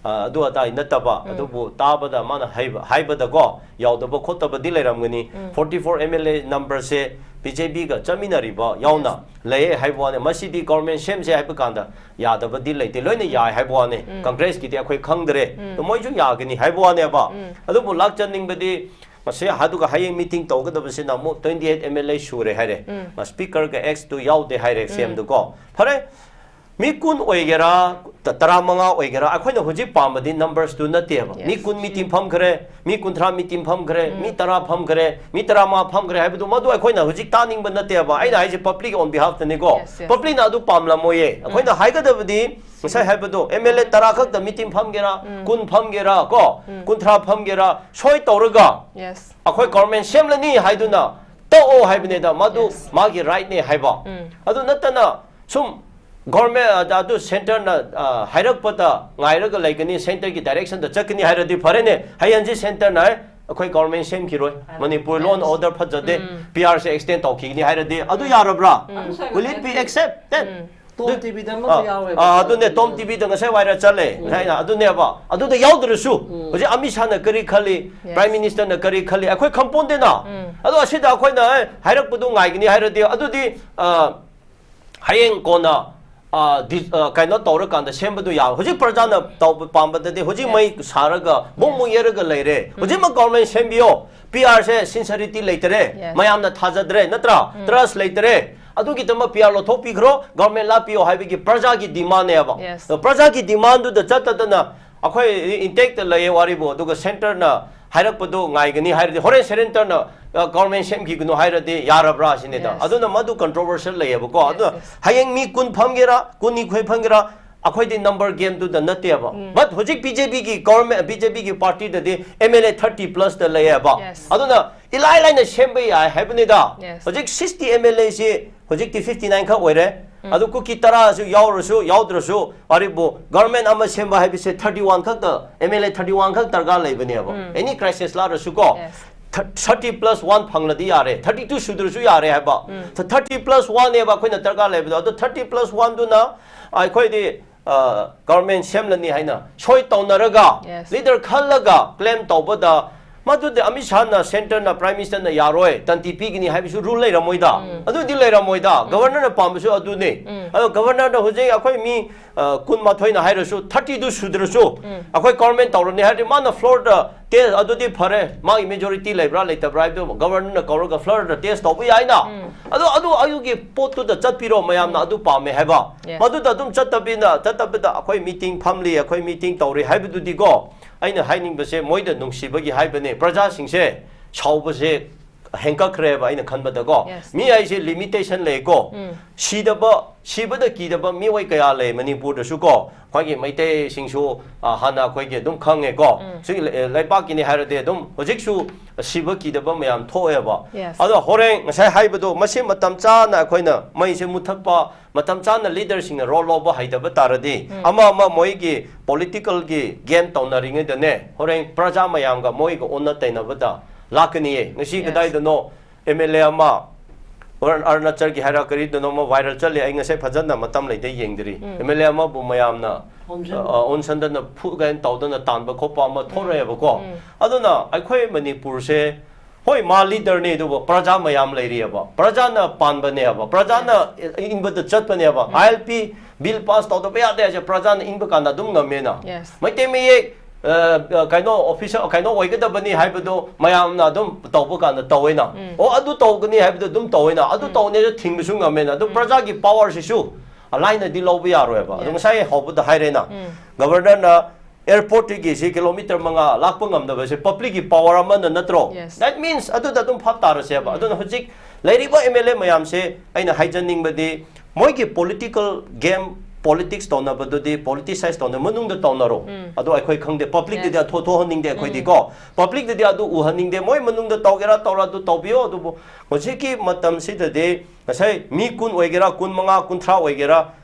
अदु अदाइ नतबा अदुबु ताबदा माना हाइबदको यावदब खोतब दि लेरमगनी 44 MLA number से BJP का चमिनरिबा यावना लय हाइबवाने मसिदि गवर्नमेंट सेमसे हाइब कांदा यादब दि लेते लोइना याय हाइबवाने कांग्रेस की अखोइ खंगदरे तो मोइजु यागनी हाइबवाने बा अदुबु लाकचनिंगबदि मसे हादुगा हाइंग मीटिंग तौगदबसिना मु 28 MLA सुरे हाइरे स्पीकर का X तो यावदे हाइरे सेम दुको फरे मी कुन ओइगेरा तरामंगा ओइगेरा अखोइना हुजि पामदि नंबर्स दु नतेबा मी कुन मीटिंग फम खरे मी कुंथरा मीटिंग फम खरे मी तरा फम खरे मी तरामा फम खरे हाइबदु मदु अखोइना हुजि तानिंग ब नतेबा आइना हाइजे पब्लिक ऑन बिहाफ तनेको पब्लिक ना दु पामला मोये अखोइना हाइगदबदि मसे हाइबदु MLA तरा खक द मीटिंग फम गेरा कुन फम गेरा को कुंथरा फम गेरा सोय तौरगा अखोइ गवर्नमेंट सेमलनी हाइदुना तो ओ हाइबनेदा मदु मागी राइट ने हाइबा अदु नतना सुम गवर्नमेंट अदु सेंटर ना हाइरकपता गाइरगा लाइगनी सेंटर की डायरेक्शन द चकनी हाइरदि फरेने हायंजी सेंटर ना अखोइ गवर्नमेंट सेम खिरोय मणिपुर लोन ऑर्डर फजदे PR से एक्सटेंड तौखिगनी हाइरदि अदु यारब्रा will it be accepted Tom TV da ma yawe adu ne Tom TV da ngasai waira chale haina adu ne ba adu da yaudrusu hoji amisha na kari khali prime minister na kari khali akhoi khampon de na adu asida akhoi na hairak pudu ngai gni haira de adu di hayeng kona kaino tawra kanda sembadu ya hoji praja na taw pamba de hoji mai saraga bomu yeraga leire hoji ma government sembio PR se sincerity leitere mayam na thajadre natra trust leitere adu ki tama PR lo thopi khro government la pio haibi ki praja ki demand ne ba praja ki demand du da chata na akhoi intake la ye wari bo du center na hairak padu ngai gani hairde hore center na government sem ki gnu hairade yarabra sine da adu na madu controversial la ye ba ko adu hayeng mi kun phamgera kuni khoi phamgera akhoi di number game tu da nate ba but hojik BJP ki government BJP ki party da de MLA 30 plus da la ye ba adu na ilai lai na sembe ya habne da hojik 60 MLA se hojik ti 59 kha oire adu ku ki tara su yaudrusu aribo government ama semba habi se 31 khak da MLA 31 khak targa leibane ba any crisis la rasu ko 30 plus 1 phangladi yare 32 sudrusu yare haba so 30 plus 1 ne ba khoina targa leibado adu 30 plus 1 du na ai khoi di government semlani haina choi taunaraga leader khallaga claim tawbada madu de amisha na center na prime minister na yaroi tanti pigini haibisu rule lai ramoida adu di lai ramoida governor na pamsu adu ne adu governor da hojai akhoi mi kun mathoi na hairasu 32 sudrusu akhoi government tawrani hadi mana floor da test adu di phare ma majority laibra leitabra do governor na kawra floor da test tawbu yaina adu ayu gi pot da chatpiro mayam na adu pame haba madu da dum chatabina tatabida akhoi meeting family akhoi meeting tawri haibidu di go aina haining base moida nungsibagi haibane praja singse chaubase hengka kreba aina khanbada go mi ai se limitation le go sibada kidaba mi wai kaya le manipur da su go khoi maite singsu hana khoi ge dum khange go sing laipa kini hairade dum hojik su siba kidaba mayam thoe ba ado horeng ngasai haibado masi matam cha na khoina mai se muthakpa matam cha na leader sing role over haidaba taradi ama moi gi political gi game tawnaring de ne horeng praja mayam ga moi go onna taina bada lakani ngasi gadai da no MLA ama Arunachal ki harakari do no viral chale ai ngasai phajana matam leite yengdri MLA ama bu mayam na on sanda na phu gan tawda na tanba khopa ma thore ba ko aduna aikhoi manipur se hoi ma leader ne do praja mayam leiri ba praja na panba ne ba praja na inba da chat pa ne ba ILP bill pass tawda ba ya de praja na inba kana dum ngame na mai te me kaino official kaino oigadabani haibado mayamna dum tawbu kana tawena o adu tawgani haibado dum tawena adu tawne je thingbisu ngamena adu praja gi power sisu alaina di lobu yaro ba adu sai hobuda hairena governor na airport gi se kilometer manga lakpa ngamda ba se public gi power ama na natro that means adu da dum phap tar se ba adu na hujik lairiba MLA mayam se aina haijaning badi moi gi political game politics tawna badudi politicize tawna manung da tawnaro adu akhoi khangde public de tho haning de akhoi di ko public de adu u haning de moi manung da tawgera tawra du tawbio adu hojiki matam si de ngasai mi kun oigera kun manga kun thra oigera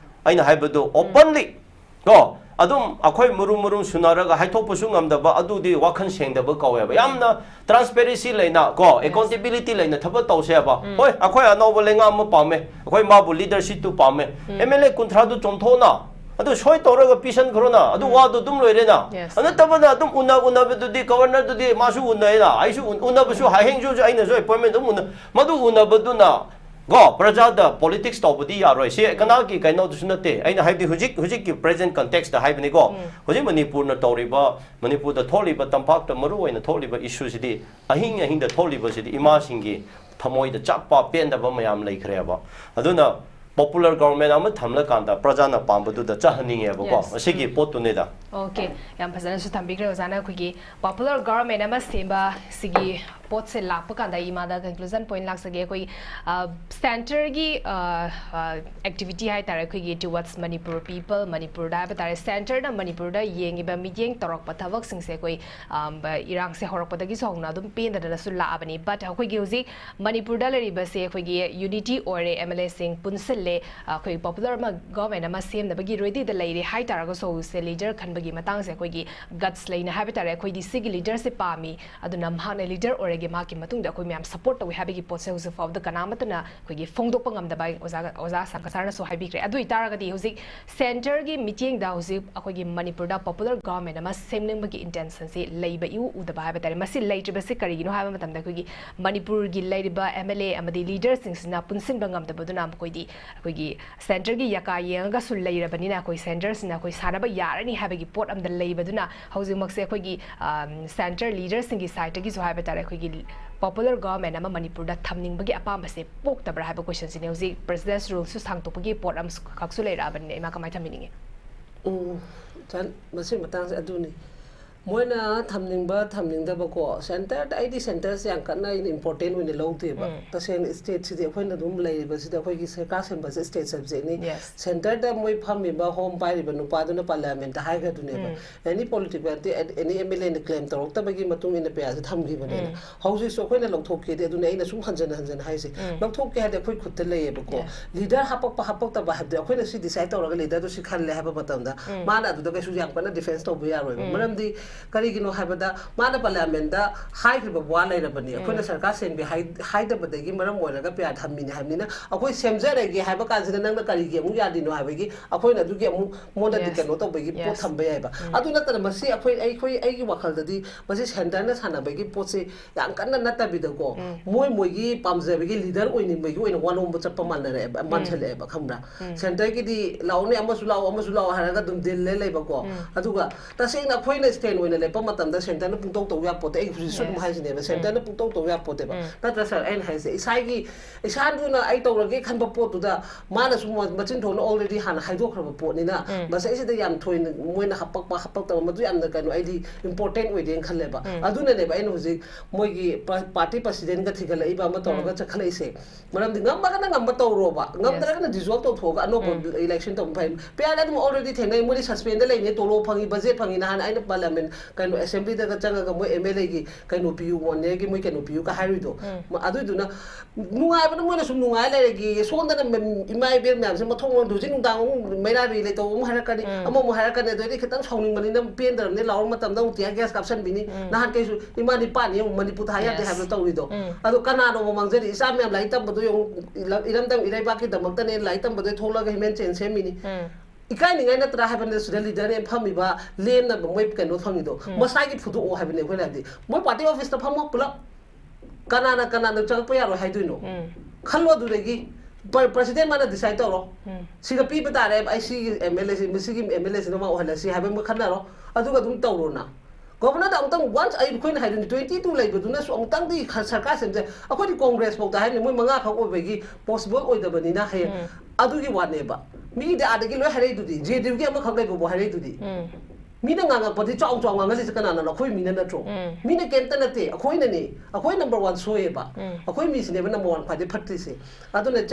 aina haibadu openly go adum akhoi murum sunaraga haithopusung ngamdaba adu di wakhan sengdaba kaweba yamna transparency leina ko accountability leina thaba tawse ba hoi akhoi anoba lenga ma pame akhoi mabu leadership tu pame MLA kunthra du chomthona adu soi toraga pisan khrona adu wa du dum loirena ana tabana adum una du di governor du di masu unaina aisu una busu haheng ju aina soi appointment dum madu una baduna go praja da politics tawbudi yaroi se kana ki kaino du sunate aina haibdi hujik ki present context da haibni go hujik manipur na tawriba manipur da tholiba tampak ta maru oina tholiba issue sidi ahing da tholiba sidi ima singi thamoi da chappa pen da ba mayam leikhre ba aduna popular government ama thamla kanda praja na pambadu da chahaning e ba ko asigi potu ne da okay yam phasana su thambigre ozana khigi popular government ama semba sigi pot se lakpa kanda ima da conclusion point lak sage koi center gi activity hai tare khigi towards manipur people manipur da ba tare center na manipur da yengi ba mijeng torok pa thavak sing se koi irang se horok pa da gi songna dum pen da su la abani but khoi gi uji manipur da leri ba se khoi gi unity ore MLA sing punsel le khoi popular ma government ama sem da ba gi ready da leiri hai tare go so se leader khan ba gi matang se khoi gi guts leina ha ba tare khoi di sig leadership pa mi aduna mhane leader ore ꯂꯩꯒꯦ ꯃꯍꯥꯛꯀꯤ ꯃꯇꯨꯡꯗ ꯑꯩꯈꯣꯏ ꯃꯌꯥꯝ support ꯇꯧꯏ ꯍꯥꯏꯕꯒꯤ ꯄꯣꯠꯁꯦ ꯍꯧꯖꯤꯛ ꯐꯥꯎꯕꯗ ꯀꯅꯥꯃꯠꯇꯅ ꯑꯩꯈꯣꯏꯒꯤ ꯐꯣꯡꯗꯣꯛꯄ ꯉꯝꯗꯕ ꯑꯣꯖꯥ ꯁꯪꯀꯁꯥꯔꯅꯁꯨ ꯍꯥꯏꯕꯤꯈ꯭ꯔꯦ ꯑꯗꯨ ꯑꯣꯏꯇꯥꯔꯒꯗꯤ ꯍꯧꯖꯤꯛ ꯁꯦꯟꯇꯔꯒꯤ ꯃꯤꯠꯌꯦꯡꯗ ꯍꯧꯖꯤꯛ ꯑꯩꯈꯣꯏꯒꯤ ꯃꯅꯤꯄꯨꯔꯗ ꯄꯣꯄꯨꯂꯔ ꯒꯚꯔꯟꯃꯦꯟꯠ ꯑꯃ ꯁꯦꯝꯅꯤꯡꯕꯒꯤ ꯏꯟꯇꯦꯟꯁꯟꯁꯤ ꯂꯩꯕ ꯏꯎ ꯎꯗꯕ ꯍꯥꯏꯕ ꯇꯥꯔꯦ ꯃꯁꯤ ꯂꯩꯇ꯭ꯔꯤꯕꯁꯤ ꯀꯔꯤꯒꯤꯅꯣ ꯍꯥꯏꯕ ꯃꯇꯝꯗ ꯑꯩꯈꯣꯏꯒꯤ ꯃꯅꯤꯄꯨꯔꯒꯤ ꯂꯩꯔꯤꯕ MLA ꯑꯃꯗꯤ ꯂꯤꯗꯔꯁꯤꯡꯁꯤꯅ ꯄꯨꯟꯁꯤꯟꯕ ꯉꯝꯗꯕꯗꯨꯅ ꯃꯈꯣꯏꯗꯤ ꯑꯩꯈꯣꯏꯒꯤ ꯁꯦꯟꯇꯔꯒꯤ ꯌꯥꯀꯥ ꯌꯦꯡꯉꯒꯁꯨ ꯂꯩꯔꯕꯅꯤꯅ ꯑꯩꯈꯣꯏ ꯁꯦꯟꯇꯔꯁꯤꯅ ꯑꯩꯈꯣꯏ ꯁꯥꯟꯅꯕ ꯌꯥꯔꯅꯤ ꯍꯥꯏꯕꯒꯤ ꯄꯣꯠ ꯑꯃꯗ ꯂꯩꯕꯗꯨꯅ ꯍꯧꯖꯤꯛꯃꯛꯁꯦ ꯑꯩꯈꯣꯏꯒꯤ ꯁꯦꯟꯇꯔ ꯂꯤꯗꯔꯁꯤꯡꯒꯤ ꯁꯥꯏꯠꯇꯒꯤꯁꯨ ꯍꯥꯏꯕ ꯇꯥꯔꯦ ꯑꯩꯈꯣꯏꯒꯤ ꯄꯣꯄꯨꯂꯔ ꯒꯚꯔꯟꯃꯦꯟꯠ ꯑꯃ ꯃꯅꯤꯄꯨꯔꯗ ꯊꯝꯅꯤꯡꯕꯒꯤ ꯑꯄꯥꯝꯕꯁꯦ ꯄꯣꯛꯇꯕ꯭ꯔꯥ ꯍꯥꯏꯕ ꯀꯣꯏꯁꯟꯁꯤꯅꯦ ꯍꯧꯖꯤꯛ ꯄ꯭ꯔꯦꯁꯤꯗꯦꯟꯁ ꯔꯨꯜꯁꯨ ꯁꯥꯡꯗꯣꯛꯄꯒꯤ ꯄꯣꯠ ꯑꯃꯈꯛꯁꯨ ꯂꯩꯔꯛꯑꯕꯅꯤꯅ ꯏꯃꯥ ꯀꯃꯥꯏꯅ ꯊꯝꯕꯤꯅꯤꯡꯉꯤ ꯃꯁꯤ ꯃꯇꯥꯡꯁꯦ ꯑꯗꯨꯅꯤ ꯃꯣꯏꯅ ꯊꯝꯅꯤꯡꯗꯕꯀꯣ ꯁꯦꯟꯇꯔꯗ ꯑꯩꯗꯤ ꯁꯦꯟꯇꯔꯁꯦ ꯌꯥꯝ ꯀꯟꯅ ꯑꯩꯅ ꯏꯝꯄꯣꯔꯇꯦꯟ ꯑꯣꯏꯅ ꯂꯧꯗꯦꯕ ꯇꯁꯦꯡꯅ ꯁ꯭ꯇꯦꯠꯁꯤꯗꯤ ꯑꯩꯈꯣꯏꯅ ꯑꯗꯨꯝ ꯂꯩꯔꯤꯕꯁꯤꯗ ꯑꯩꯈꯣꯏꯒꯤ ꯁꯔꯀꯥꯔ ꯁꯦꯝꯕꯁꯦ ꯁ꯭ꯇꯦꯠ ꯁꯕꯖꯦꯛꯅꯤ ꯁꯦꯟꯇꯔꯗ ꯃꯣꯏ ꯐꯝꯃꯤꯕ ꯍꯣꯝ ꯄꯥꯏꯔꯤꯕ ꯅꯨꯄꯥꯗꯨꯅ ꯄꯥꯔꯂꯤꯌꯥꯃꯦꯟꯠꯇ ꯍꯥꯏꯈ꯭ꯔꯗꯨꯅꯦꯕ ꯑꯦꯅꯤ ꯄꯣꯂꯤꯇꯤꯀꯦꯜ ꯑꯦꯅꯤ MLAꯅ ꯀ꯭ꯂꯦꯝ ꯇꯧꯔꯛꯇꯕꯒꯤ ꯃꯇꯨꯡ ꯏꯟꯅ ꯄꯦꯌꯥꯁꯦ ꯊꯝꯈꯤꯕꯅꯦꯅ ꯍꯧꯖꯤꯛꯁꯨ ꯑꯩꯈꯣꯏꯅ ꯂꯧꯊꯣꯛꯀꯦꯗꯤ ꯑꯗꯨꯅ ꯑꯩꯅ ꯁꯨꯝ ꯍꯟꯖꯟ ꯍꯥꯏꯁꯦ ꯂꯧꯊꯣꯛꯀꯦ ꯍꯥꯏꯔꯗꯤ ꯑꯩꯈꯣꯏ ꯈꯨꯠꯇ ꯂꯩꯌꯦꯕꯀꯣ ꯂꯤꯗꯔ ꯍꯥꯄꯛꯇꯕ ꯍꯥꯏꯕꯗꯤ ꯑꯩꯈꯣꯏꯅ ꯁꯤ ꯗꯤꯁꯥꯏꯠ ꯇꯧꯔꯒ ꯂꯤꯗꯔꯗꯨ ꯁꯤ ꯈꯜꯂꯦ ꯍꯥꯏꯕ ꯃꯇꯝꯗ ꯃꯥꯅ ꯑꯗꯨꯗ ꯀꯩꯁꯨ ꯌꯥꯝ ꯀꯟꯅ ꯗꯤꯐꯦꯟꯁ ꯇꯧꯕ ꯌꯥꯔꯣꯏꯕ ꯃꯔꯝꯗꯤ ꯀꯔꯤꯒꯤꯅꯣ ꯍꯥꯏꯕꯗ ꯃꯥꯅ ꯄꯥꯔꯂꯤꯌꯥꯃꯦꯟꯠꯇ ꯍꯥꯏꯈ꯭ꯔꯤꯕ ꯋꯥ ꯂꯩꯔꯕꯅꯤ ꯑꯩꯈꯣꯏꯅ ꯁꯔꯀꯥꯔ ꯁꯦꯝꯒꯦ ꯍꯥꯏꯗꯕꯗꯒꯤ ꯃꯔꯝ ꯑꯣꯏꯔꯒ ꯄꯦꯌꯥ ꯊꯝꯃꯤꯅꯦ ꯍꯥꯏꯕꯅꯤꯅ ꯑꯩꯈꯣꯏ ꯁꯦꯝꯖꯔꯒꯦ ꯍꯥꯏꯕ ꯀꯥꯟꯁꯤꯗ ꯅꯪꯅ ꯀꯔꯤꯒꯤ ꯑꯃꯨꯛ ꯌꯥꯗꯤꯅꯣ ꯍꯥꯏꯕꯒꯤ ꯑꯩꯈꯣꯏꯅ ꯑꯗꯨꯒꯤ ꯑꯃꯨꯛ ꯃꯣꯟꯗꯗꯤ ꯀꯩꯅꯣ ꯇꯧꯕꯒꯤ ꯄꯣꯠ ꯊꯝꯕ ꯌꯥꯏꯕ ꯑꯗꯨ ꯅꯠꯇꯅ ꯃꯁꯤ ꯑꯩꯒꯤ ꯋꯥꯈꯜꯗꯗꯤ ꯃꯁꯤ ꯁꯦꯟꯇꯔꯅ ꯁꯥꯟꯅꯕꯒꯤ ꯄꯣꯠꯁꯦ ꯌꯥꯝ ꯀꯟꯅ ꯅꯠꯇꯕꯤꯗꯀꯣ ꯃꯣꯏꯒꯤ ꯄꯥꯝꯖꯕꯒꯤ ꯂꯤꯗꯔ ꯑꯣꯏꯅꯤꯡꯕꯒꯤ ꯑꯣꯏꯅ ꯋꯥꯅꯣꯝꯕ ꯆꯠꯄ ꯃꯥꯟꯁꯜꯂꯛꯑꯦꯕ ꯈꯪꯕ꯭ꯔꯥ ꯁꯦꯟꯇꯔꯒꯤꯗꯤ ꯂꯥꯛꯑꯣꯅꯦ ꯑꯃꯁꯨ ꯂꯥꯛꯑꯣ ꯍꯥꯏꯔꯒ ꯑꯗꯨꯝ ꯗꯤꯜꯂꯦ ꯂꯩꯕꯀꯣ ꯑꯗꯨꯒ ꯇꯁꯦꯡꯅ ꯑꯩꯈꯣꯏꯅ ꯁ꯭ꯇꯦꯟ ꯑꯣꯏꯅ ꯂꯦꯞꯄ ꯃꯇꯝꯗ ꯁꯦꯟꯇꯔꯅ ꯄꯨꯡꯇꯧ ꯇꯧ ꯌꯥꯄꯣꯠꯇꯦ ꯑꯩ ꯍꯧꯖꯤꯛꯁꯨ ꯑꯗꯨꯝ ꯍꯥꯏꯁꯤꯅꯦꯕ ꯁꯦꯟꯇꯔꯅ ꯄꯨꯡꯇꯧ ꯇꯧ ꯌꯥꯄꯣꯠꯇꯦꯕ ꯅꯠꯇ꯭ꯔ ꯁꯔ ꯑꯩꯅ ꯍꯥꯏꯁꯦ ꯏꯁꯥꯗꯨꯅ ꯑꯩ ꯇꯧꯔꯒꯦ ꯈꯟꯕ ꯄꯣꯠꯇꯨꯗ ꯃꯥꯅꯁꯨ ꯃꯆꯤꯟ ꯊꯣꯛꯅ ꯑꯣꯜꯔꯦꯗꯤ ꯍꯥꯟꯅ ꯍꯥꯏꯗꯣꯛꯈ꯭ꯔꯕ ꯄꯣꯠꯅꯤꯅ ꯃꯁꯤꯁꯤꯗ ꯌꯥꯝ ꯊꯣꯏꯅ ꯃꯣꯏꯅ ꯍꯥꯄꯛꯇꯕ ꯃꯗꯨ ꯌꯥꯝꯅ ꯀꯩꯅꯣ ꯑꯩꯗꯤ ꯏꯝꯄꯣꯔꯇꯦꯟ ꯑꯣꯏꯗꯦꯅ ꯈꯜꯂꯦꯕ ꯑꯗꯨꯅꯅꯦꯕ ꯑꯩꯅ ꯍꯧꯖꯤꯛ ꯃꯣꯏꯒꯤ ꯄꯥꯔꯇꯤ ꯄ꯭ꯔꯁꯤꯗꯦꯟꯠꯒ ꯊꯤꯒꯠꯂꯛꯏꯕ ꯑꯃ ꯇꯧꯔꯒ ꯆꯠꯈꯠꯂꯛꯏꯁꯦ ꯃꯔꯝꯗꯤ ꯉꯝꯃꯒꯅ ꯉꯝꯕ ꯇꯧꯔꯣꯕ ꯉꯝꯗ꯭ꯔꯒꯅ ꯗꯤꯖꯣꯜቭ ꯇꯧꯊꯣꯛꯑꯒ ꯑꯅꯧꯕ ꯏꯂꯦꯛꯁꯟ ꯇꯧꯕ ꯐꯩ ꯄꯦꯌꯥꯔ ꯑꯗꯨꯝ ꯑꯣꯜꯔꯦꯗꯤ ꯊꯦꯡꯅꯩ ꯃꯣꯏꯗꯤ ꯁꯁꯄꯦꯟꯗ ꯂꯩꯅꯤ ꯇꯣꯂꯣꯞ ꯐꯪꯉꯤ ꯕꯖꯦꯠ ꯐꯪꯉꯤ ꯅꯍꯥꯟ ꯑꯩꯅ ꯄꯥꯔꯂꯤꯌꯥꯃꯦꯟꯠ ꯀꯩꯅꯣ ꯑꯦꯁꯦꯝꯕ꯭ꯂꯤꯗꯒ ꯆꯪꯉꯒ ꯃꯣꯏ MLAꯒꯤ ꯀꯩꯅꯣ ꯄꯤꯌꯨ 1 yearꯒꯤ ꯃꯣꯏ ꯀꯩꯅꯣ ꯄꯤꯌꯨ ꯀ ꯍꯥꯏꯔꯨꯏꯗꯣ ꯑꯗꯨꯏꯗꯨꯅ ꯅꯨꯡꯉꯥꯏꯕꯅ ꯃꯣꯏꯅ ꯁꯨꯝ ꯅꯨꯡꯉꯥꯏ ꯂꯩꯔꯒꯦ ꯁꯣꯝꯗꯅ ꯏꯃꯥ ꯏꯕꯦꯜ ꯃꯌꯥꯝꯁꯦ ꯃꯊꯣꯡ ꯃꯔꯝ ꯍꯧꯖꯤꯛ ꯅꯨꯡꯗꯥꯡ ꯑꯃꯨꯛ ꯃꯩꯔꯥ ꯔꯤ ꯂꯩꯇꯧꯕ ꯑꯃꯨꯛ ꯍꯥꯏꯔꯛꯀꯅꯤ ꯑꯃꯃꯨꯛ ꯍꯥꯏꯔꯛꯀꯅꯤ ꯑꯗꯨꯗꯩꯗꯤ ꯈꯤꯇꯪ ꯁꯥꯎꯅꯤꯡꯕꯅꯤꯅ ꯄꯦꯟꯗ꯭ꯔꯕꯅꯤ ꯂꯥꯎꯔ ꯃꯇꯝꯗ ꯑꯃꯨꯛ ꯇꯤꯌꯥꯔ ꯒ꯭ꯌꯥꯁ ꯀꯥꯞꯁꯟꯕꯤꯅꯤ ꯅꯍꯥꯟ ꯀꯩꯁꯨ ꯏꯃꯥ ꯅꯤꯄꯥꯅꯤ ꯑꯃꯨꯛ ꯃꯅꯤꯄꯨꯔꯗ ꯍꯥꯏ ꯌꯥꯗꯦ ꯍꯥꯏꯕꯗꯣ ꯇꯧꯔꯤꯗꯣ ꯑꯗꯣ ꯀꯅꯥꯅꯣ ꯃꯥꯡꯖꯔꯤ ꯏꯆꯥ ꯃꯌꯥꯝ ꯂꯥꯏꯔꯤꯛ ꯇꯝꯕꯗꯣ ꯏꯔꯝꯗꯝ ꯏꯔꯩꯕꯥꯛꯀꯤꯗꯃꯛꯇꯅꯦ ꯂꯥꯏꯔꯤꯛ ꯇꯝꯕꯗꯩ ꯊꯣꯛꯂꯒ ꯍ꯭ꯌꯨꯃꯦꯟ ꯆꯦꯟ ꯁꯦꯝꯃꯤꯅꯤ ꯏꯀꯥꯏꯅꯤꯡꯉꯥꯏ ꯅꯠꯇ꯭ꯔꯥ ꯍꯥꯏꯕꯅꯤ ꯁꯤꯗ ꯂꯤꯗꯔꯅꯦ ꯐꯝꯃꯤꯕ ꯂꯦꯝꯅꯕ ꯃꯣꯏ ꯀꯩꯅꯣ ꯐꯪꯉꯤꯗꯣ ꯃꯁꯥꯒꯤ ꯐꯨꯗꯣꯛꯑꯣ ꯍꯥꯏꯕꯅꯤ ꯑꯩꯈꯣꯏꯅ ꯍꯥꯏꯕꯗꯤ ꯃꯣꯏ ꯄꯥꯔꯇꯤ ꯑꯣꯐꯤꯁꯇ ꯐꯝꯃꯣ ꯄꯨꯂꯞ ꯀꯅꯥꯅ ꯆꯪꯉꯛꯄ ꯌꯥꯔꯣꯏ ꯍꯥꯏꯗꯣꯏꯅꯣ ꯈꯜꯂꯣ ꯑꯗꯨꯗꯒꯤ ꯄ꯭ꯔꯁꯤꯗꯦꯟꯠ ꯃꯥꯅ ꯗꯤꯁꯥꯏꯠ ꯇꯧꯔꯣ ꯁꯤꯗ ꯄꯤꯕ ꯇꯥꯔꯦ ꯑꯩ ꯁꯤꯒꯤ MLAꯁꯤꯅ ꯃꯥ ꯑꯣꯏꯍꯜꯂꯁꯤ ꯍꯥꯏꯕ ꯑꯃ ꯈꯟꯅꯔꯣ ꯑꯗꯨꯒ ꯑꯗꯨꯝ ꯇꯧꯔꯣꯅ ꯒꯣꯕꯔꯅꯔꯗ ꯑꯃꯨꯛꯇꯪ ꯋꯥꯟꯁ ꯑꯩꯈꯣꯏꯅ ꯍꯥꯏꯗꯣꯏꯅꯤ 22 ꯂꯩꯕꯗꯨꯅꯁꯨ ꯑꯃꯨꯛꯇꯪꯗꯤ ꯁꯔꯀꯥꯔ ꯁꯦꯝꯖꯦ ꯑꯩꯈꯣꯏꯗꯤ ꯀꯣꯡꯒ꯭ꯔꯦꯁ ꯐꯥꯎꯗ ꯍꯥꯏꯕꯅꯤ ꯃꯣꯏ 5 ꯈꯛ ꯑꯣꯏꯕꯒꯤ ꯄꯣꯁꯤꯕꯜ ꯑꯣꯏꯗꯕꯅꯤꯅ ꯍꯌꯦꯡ ꯑꯗꯨꯒꯤ ꯋꯥꯅꯦꯕ ꯃꯤꯒꯤꯗꯤ ꯑꯥꯗꯒꯤ ꯂꯣꯏ ꯍꯥꯏꯔꯛꯏꯗꯨꯗꯤ JDUꯒꯤ ꯑꯃꯈꯛ ꯂꯩꯕꯕꯨ ꯍꯥꯏꯔꯛꯏꯗꯨꯗꯤ ꯃꯤꯅ ꯉꯥꯡꯉꯛꯄꯗꯤ ꯆꯥꯎ ꯉꯥꯡꯍꯜꯂꯤꯁꯦ ꯀꯅꯥꯅꯣ ꯑꯩꯈꯣꯏ ꯃꯤꯅ ꯅꯠꯇ꯭ꯔꯣ ꯃꯤꯅ ꯀꯩꯝꯇ ꯅꯠꯇꯦ ꯑꯩꯈꯣꯏꯅꯅꯦ ꯑꯩꯈꯣꯏ ꯅꯝꯕꯔ 1 ꯁꯣꯏꯑꯦꯕ ꯑꯩꯈꯣꯏ ꯃꯤꯁꯤꯅꯦꯕ ꯅꯝꯕꯔ 1 ꯈ꯭ꯋꯥꯏꯗꯩ ꯐꯠꯇ꯭ꯔꯤꯁꯦ ꯑꯗꯨꯅ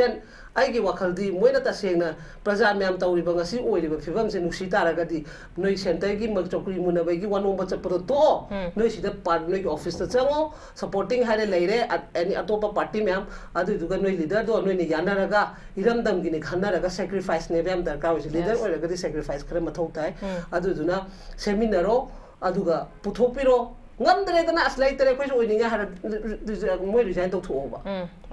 ꯑꯩꯒꯤ ꯋꯥꯈꯜꯗꯤ ꯃꯣꯏꯅ ꯇꯁꯦꯡꯅ ꯄ꯭ꯔꯖꯥ ꯃꯌꯥꯝ ꯇꯧꯔꯤꯕ ꯉꯁꯤ ꯑꯣꯏꯔꯤꯕ ꯐꯤꯕꯝꯁꯦ ꯅꯨꯡꯁꯤ ꯇꯥꯔꯒꯗꯤ ꯅꯣꯏ ꯁꯦꯟꯇꯔꯒꯤ ꯆꯧꯀ꯭ꯔꯤ ꯃꯨꯟꯅꯕꯒꯤ ꯋꯥꯅꯣꯝꯕ ꯆꯠꯄꯗꯣ ꯇꯣꯛꯑꯣ ꯅꯣꯏ ꯁꯤꯗ ꯅꯣꯏꯒꯤ ꯑꯣꯐꯤꯁꯇ ꯆꯪꯉꯣ ꯁꯄꯣꯔꯇꯤꯡ ꯍꯥꯏꯔ ꯂꯩꯔꯦ ꯑꯦꯅꯤ ꯑꯇꯣꯞꯄ ꯄꯥꯔꯇꯤ ꯃꯌꯥꯝ ꯑꯗꯨꯗꯨꯒ ꯅꯣꯏ ꯂꯤꯗꯔꯗꯣ ꯅꯣꯏꯅ ꯌꯥꯅꯔꯒ ꯏꯔꯝꯗꯝꯒꯤꯅꯤ ꯈꯟꯅꯔꯒ ꯁꯦꯀ꯭ꯔꯤꯐꯥꯏꯁꯅꯦꯕ ꯌꯥꯝ ꯗꯔꯀꯥꯔ ꯑꯣꯏꯁꯦ ꯂꯤꯗꯔ ꯑꯣꯏꯔꯒꯗꯤ ꯁꯦꯀ꯭ꯔꯤꯐꯥꯏꯁ ꯈꯔ ꯃꯊꯧ ꯇꯥꯏ ꯑꯗꯨꯗꯨꯅ ꯁꯦꯝꯃꯤꯟꯅꯔꯣ ꯑꯗꯨꯒ ꯄꯨꯊꯣꯛꯄꯤꯔꯣ ꯉꯝꯗ꯭ꯔꯦꯗꯅ ꯑꯁ ꯂꯩꯇ꯭ꯔꯦ ꯑꯩꯈꯣꯏꯁꯨ ꯑꯣꯏꯅꯤꯡꯉꯦ ꯍꯥꯏꯔ ꯃꯣꯏ ꯔꯤꯖꯥꯏꯟ ꯇꯧꯊꯣꯛꯑꯣꯕ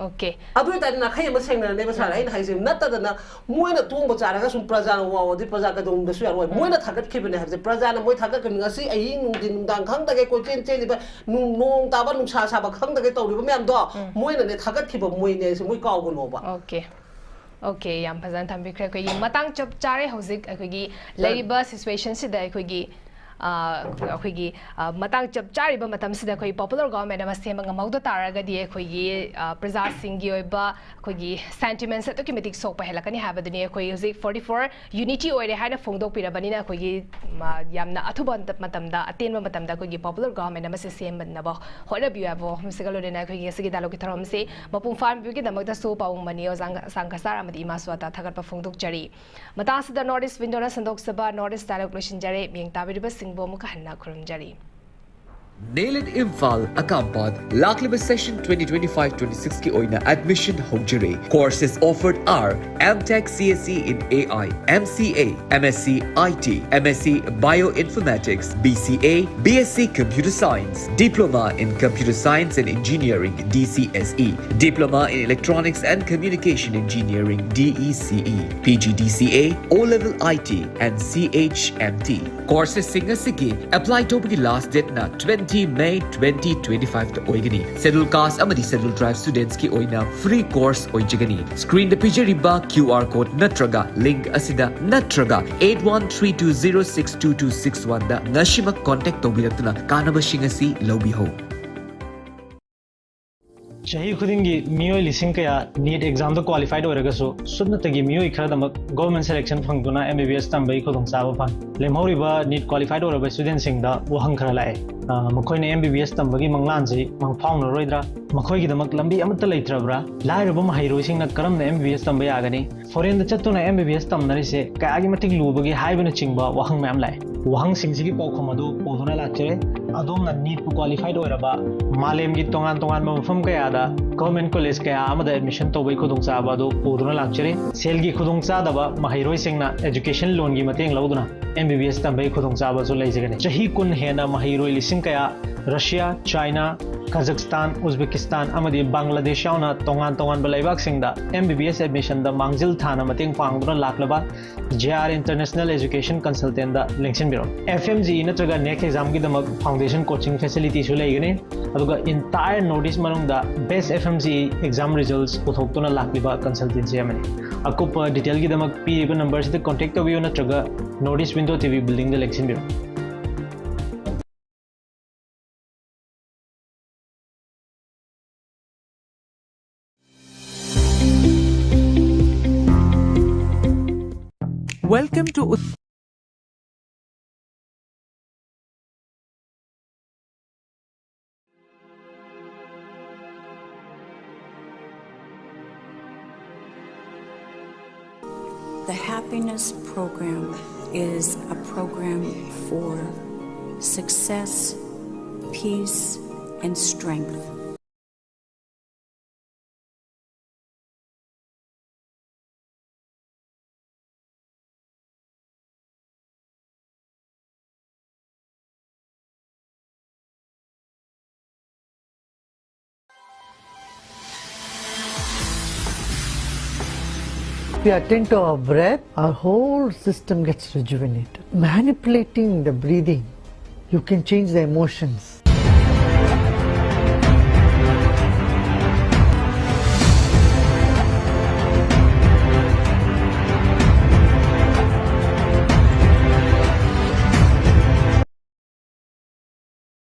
ꯑꯣꯀꯦ ꯑꯗꯨ ꯑꯣꯏꯇꯥꯔꯗꯤ ꯅꯥꯈꯩ ꯑꯃ ꯁꯦꯡꯅꯔꯅꯦꯕ ꯁꯥꯔ ꯑꯩꯅ ꯍꯥꯏꯁꯦ ꯅꯠꯇꯗꯅ ꯃꯣꯏꯅ ꯇꯣꯡꯕ ꯆꯥꯔꯒ ꯁꯨꯝ ꯄ꯭ꯔꯖꯥꯅ ꯋꯥꯎꯔꯗꯤ ꯄ꯭ꯔꯖꯥ ꯀꯩꯗꯧꯅꯨꯡꯗꯁꯨ ꯌꯥꯔꯣꯏ ꯃꯣꯏꯅ ꯊꯥꯒꯠꯈꯤꯕꯅꯦ ꯍꯥꯏꯕꯁꯦ ꯄ꯭ꯔꯖꯥꯅ ꯃꯣꯏ ꯊꯥꯒꯠꯈꯤꯕꯅꯤ ꯉꯁꯤ ꯑꯍꯤꯡ ꯅꯨꯡꯊꯤꯟ ꯅꯨꯡꯗꯥꯡ ꯈꯪꯗꯒꯩ ꯀꯣꯏꯆꯦꯟ ꯆꯦꯜꯂꯤꯕ ꯅꯣꯡ ꯇꯥꯕ ꯅꯨꯡꯁꯥ ꯁꯥꯕ ꯈꯪꯗꯒꯩ ꯇꯧꯔꯤꯕ ꯃꯌꯥꯝꯗꯣ ꯃꯣꯏꯅꯅꯦ ꯊꯥꯒꯠꯈꯤꯕ ꯃꯣꯏꯅꯦ ꯍꯥꯏꯁꯦ ꯃꯣꯏ ꯀꯥꯎꯒꯅꯣꯕ ओके याम फजन थम्बिख्रे अखोगी मतंग चप चारे हौजिक अखोगी लेरिबा सिचुएशन सिदा अखोगी अखोगी मतंग चप चारिबा मतम सिदा अखोई पॉपुलर गवर्नमेंट अमा सेम ngamaud taragadi अखोगी प्रजा सिंगी ओइबा अखोगी सेंटिमेंट्स तो किमेटिक सोक पहलकनी हाबदनी अखोई हौजिक 44 यूनिटी ओइरे हाइना फोंगदोक पिरबनिना अखोगी यामना अथुबा मतमदा अतेनबा मतमदा अखोगी पॉपुलर गवर्नमेंट अमा से सेम बनबा होना बियाबो हमसेगलोनेना अखोगी सिगी दालोग की थरम से मपुंग फार्म बिउगी दमगदा सो पाउंग मनी संकसार अमदी इमासवाता थगतपा फोंगदोक जरी मतासदा नॉर्थ ईस्ट विंडोना संदोक सभा नॉर्थ ईस्ट डायलॉग लोशन जरे मियंग ताबिरिबा सिंगबो मुका हन्ना खुरम जरी Nailed Imphal Akampad Laklima Session 2025-26 ki oina admission hojire. Courses offered are MTech CSE in AI, MCA, MSc IT, MSc Bioinformatics, BCA, BSc Computer Science, Diploma in Computer Science and Engineering DCSE, Diploma in Electronics and Communication Engineering DECE, PGDCA, O-Level IT and CHMT. Courses singasigi apply to the last date na 20 May 2025 to oigani. Scheduled caste amadi scheduled tribe students ki oina free course oijagani. Screen the pijariba QR code natraga link asida natraga 8132062261 da ngashima contact tobiratuna kanaba shingasi lobiho. Chahi khudingi miyoi lising kaya NEET exam to qualified oiragasu sudna tagi miyoi kharadak government selection phangduna MBBS tambai khudong chaba phang lemhoriba NEET qualified oiraba student singda wahang khara lae makhoi MBBS tambagi manglanji mangphawna roidra makhoi gi damak lambi amata leitrabra lairaba mahairoi singna karamna MBBS tambay agani foreign da chattuna MBBS tamnari se kayagi matik lubagi haibana chingba wahang mayam lae wahang singsigi pawkham adu poduna lachre adomna NEET pu qualified oiraba malem gi tongan mafam kaya government college kaya amada admission to bai khudong chaba do puduna lakchare sel gi khudong chadaba mahairoi singna education loan gi mateng lauduna MBBS tambai khudong chaba so leijagani chahi kun hena mahairoi lising kaya Russia, China, Kazakhstan, Uzbekistan amadi Bangladesh yauna tongan balaibak singda MBBS admission da mangjil thana mateng pangduna laklaba JR International Education Consultant da lengsin biro FMG natraga next exam gi damak foundation coaching facility su leigani aduga entire notice manungda best FMG exam results uthoktuna lakliba consultancy amani akupa detail gi damak piba number sida contact tobiyo natraga notice window TV building da lengsin biro. Welcome to The Happiness Program is a program for success, peace, and strength. If we attend to our breath, our whole system gets rejuvenated. Manipulating the breathing, you can change the emotions.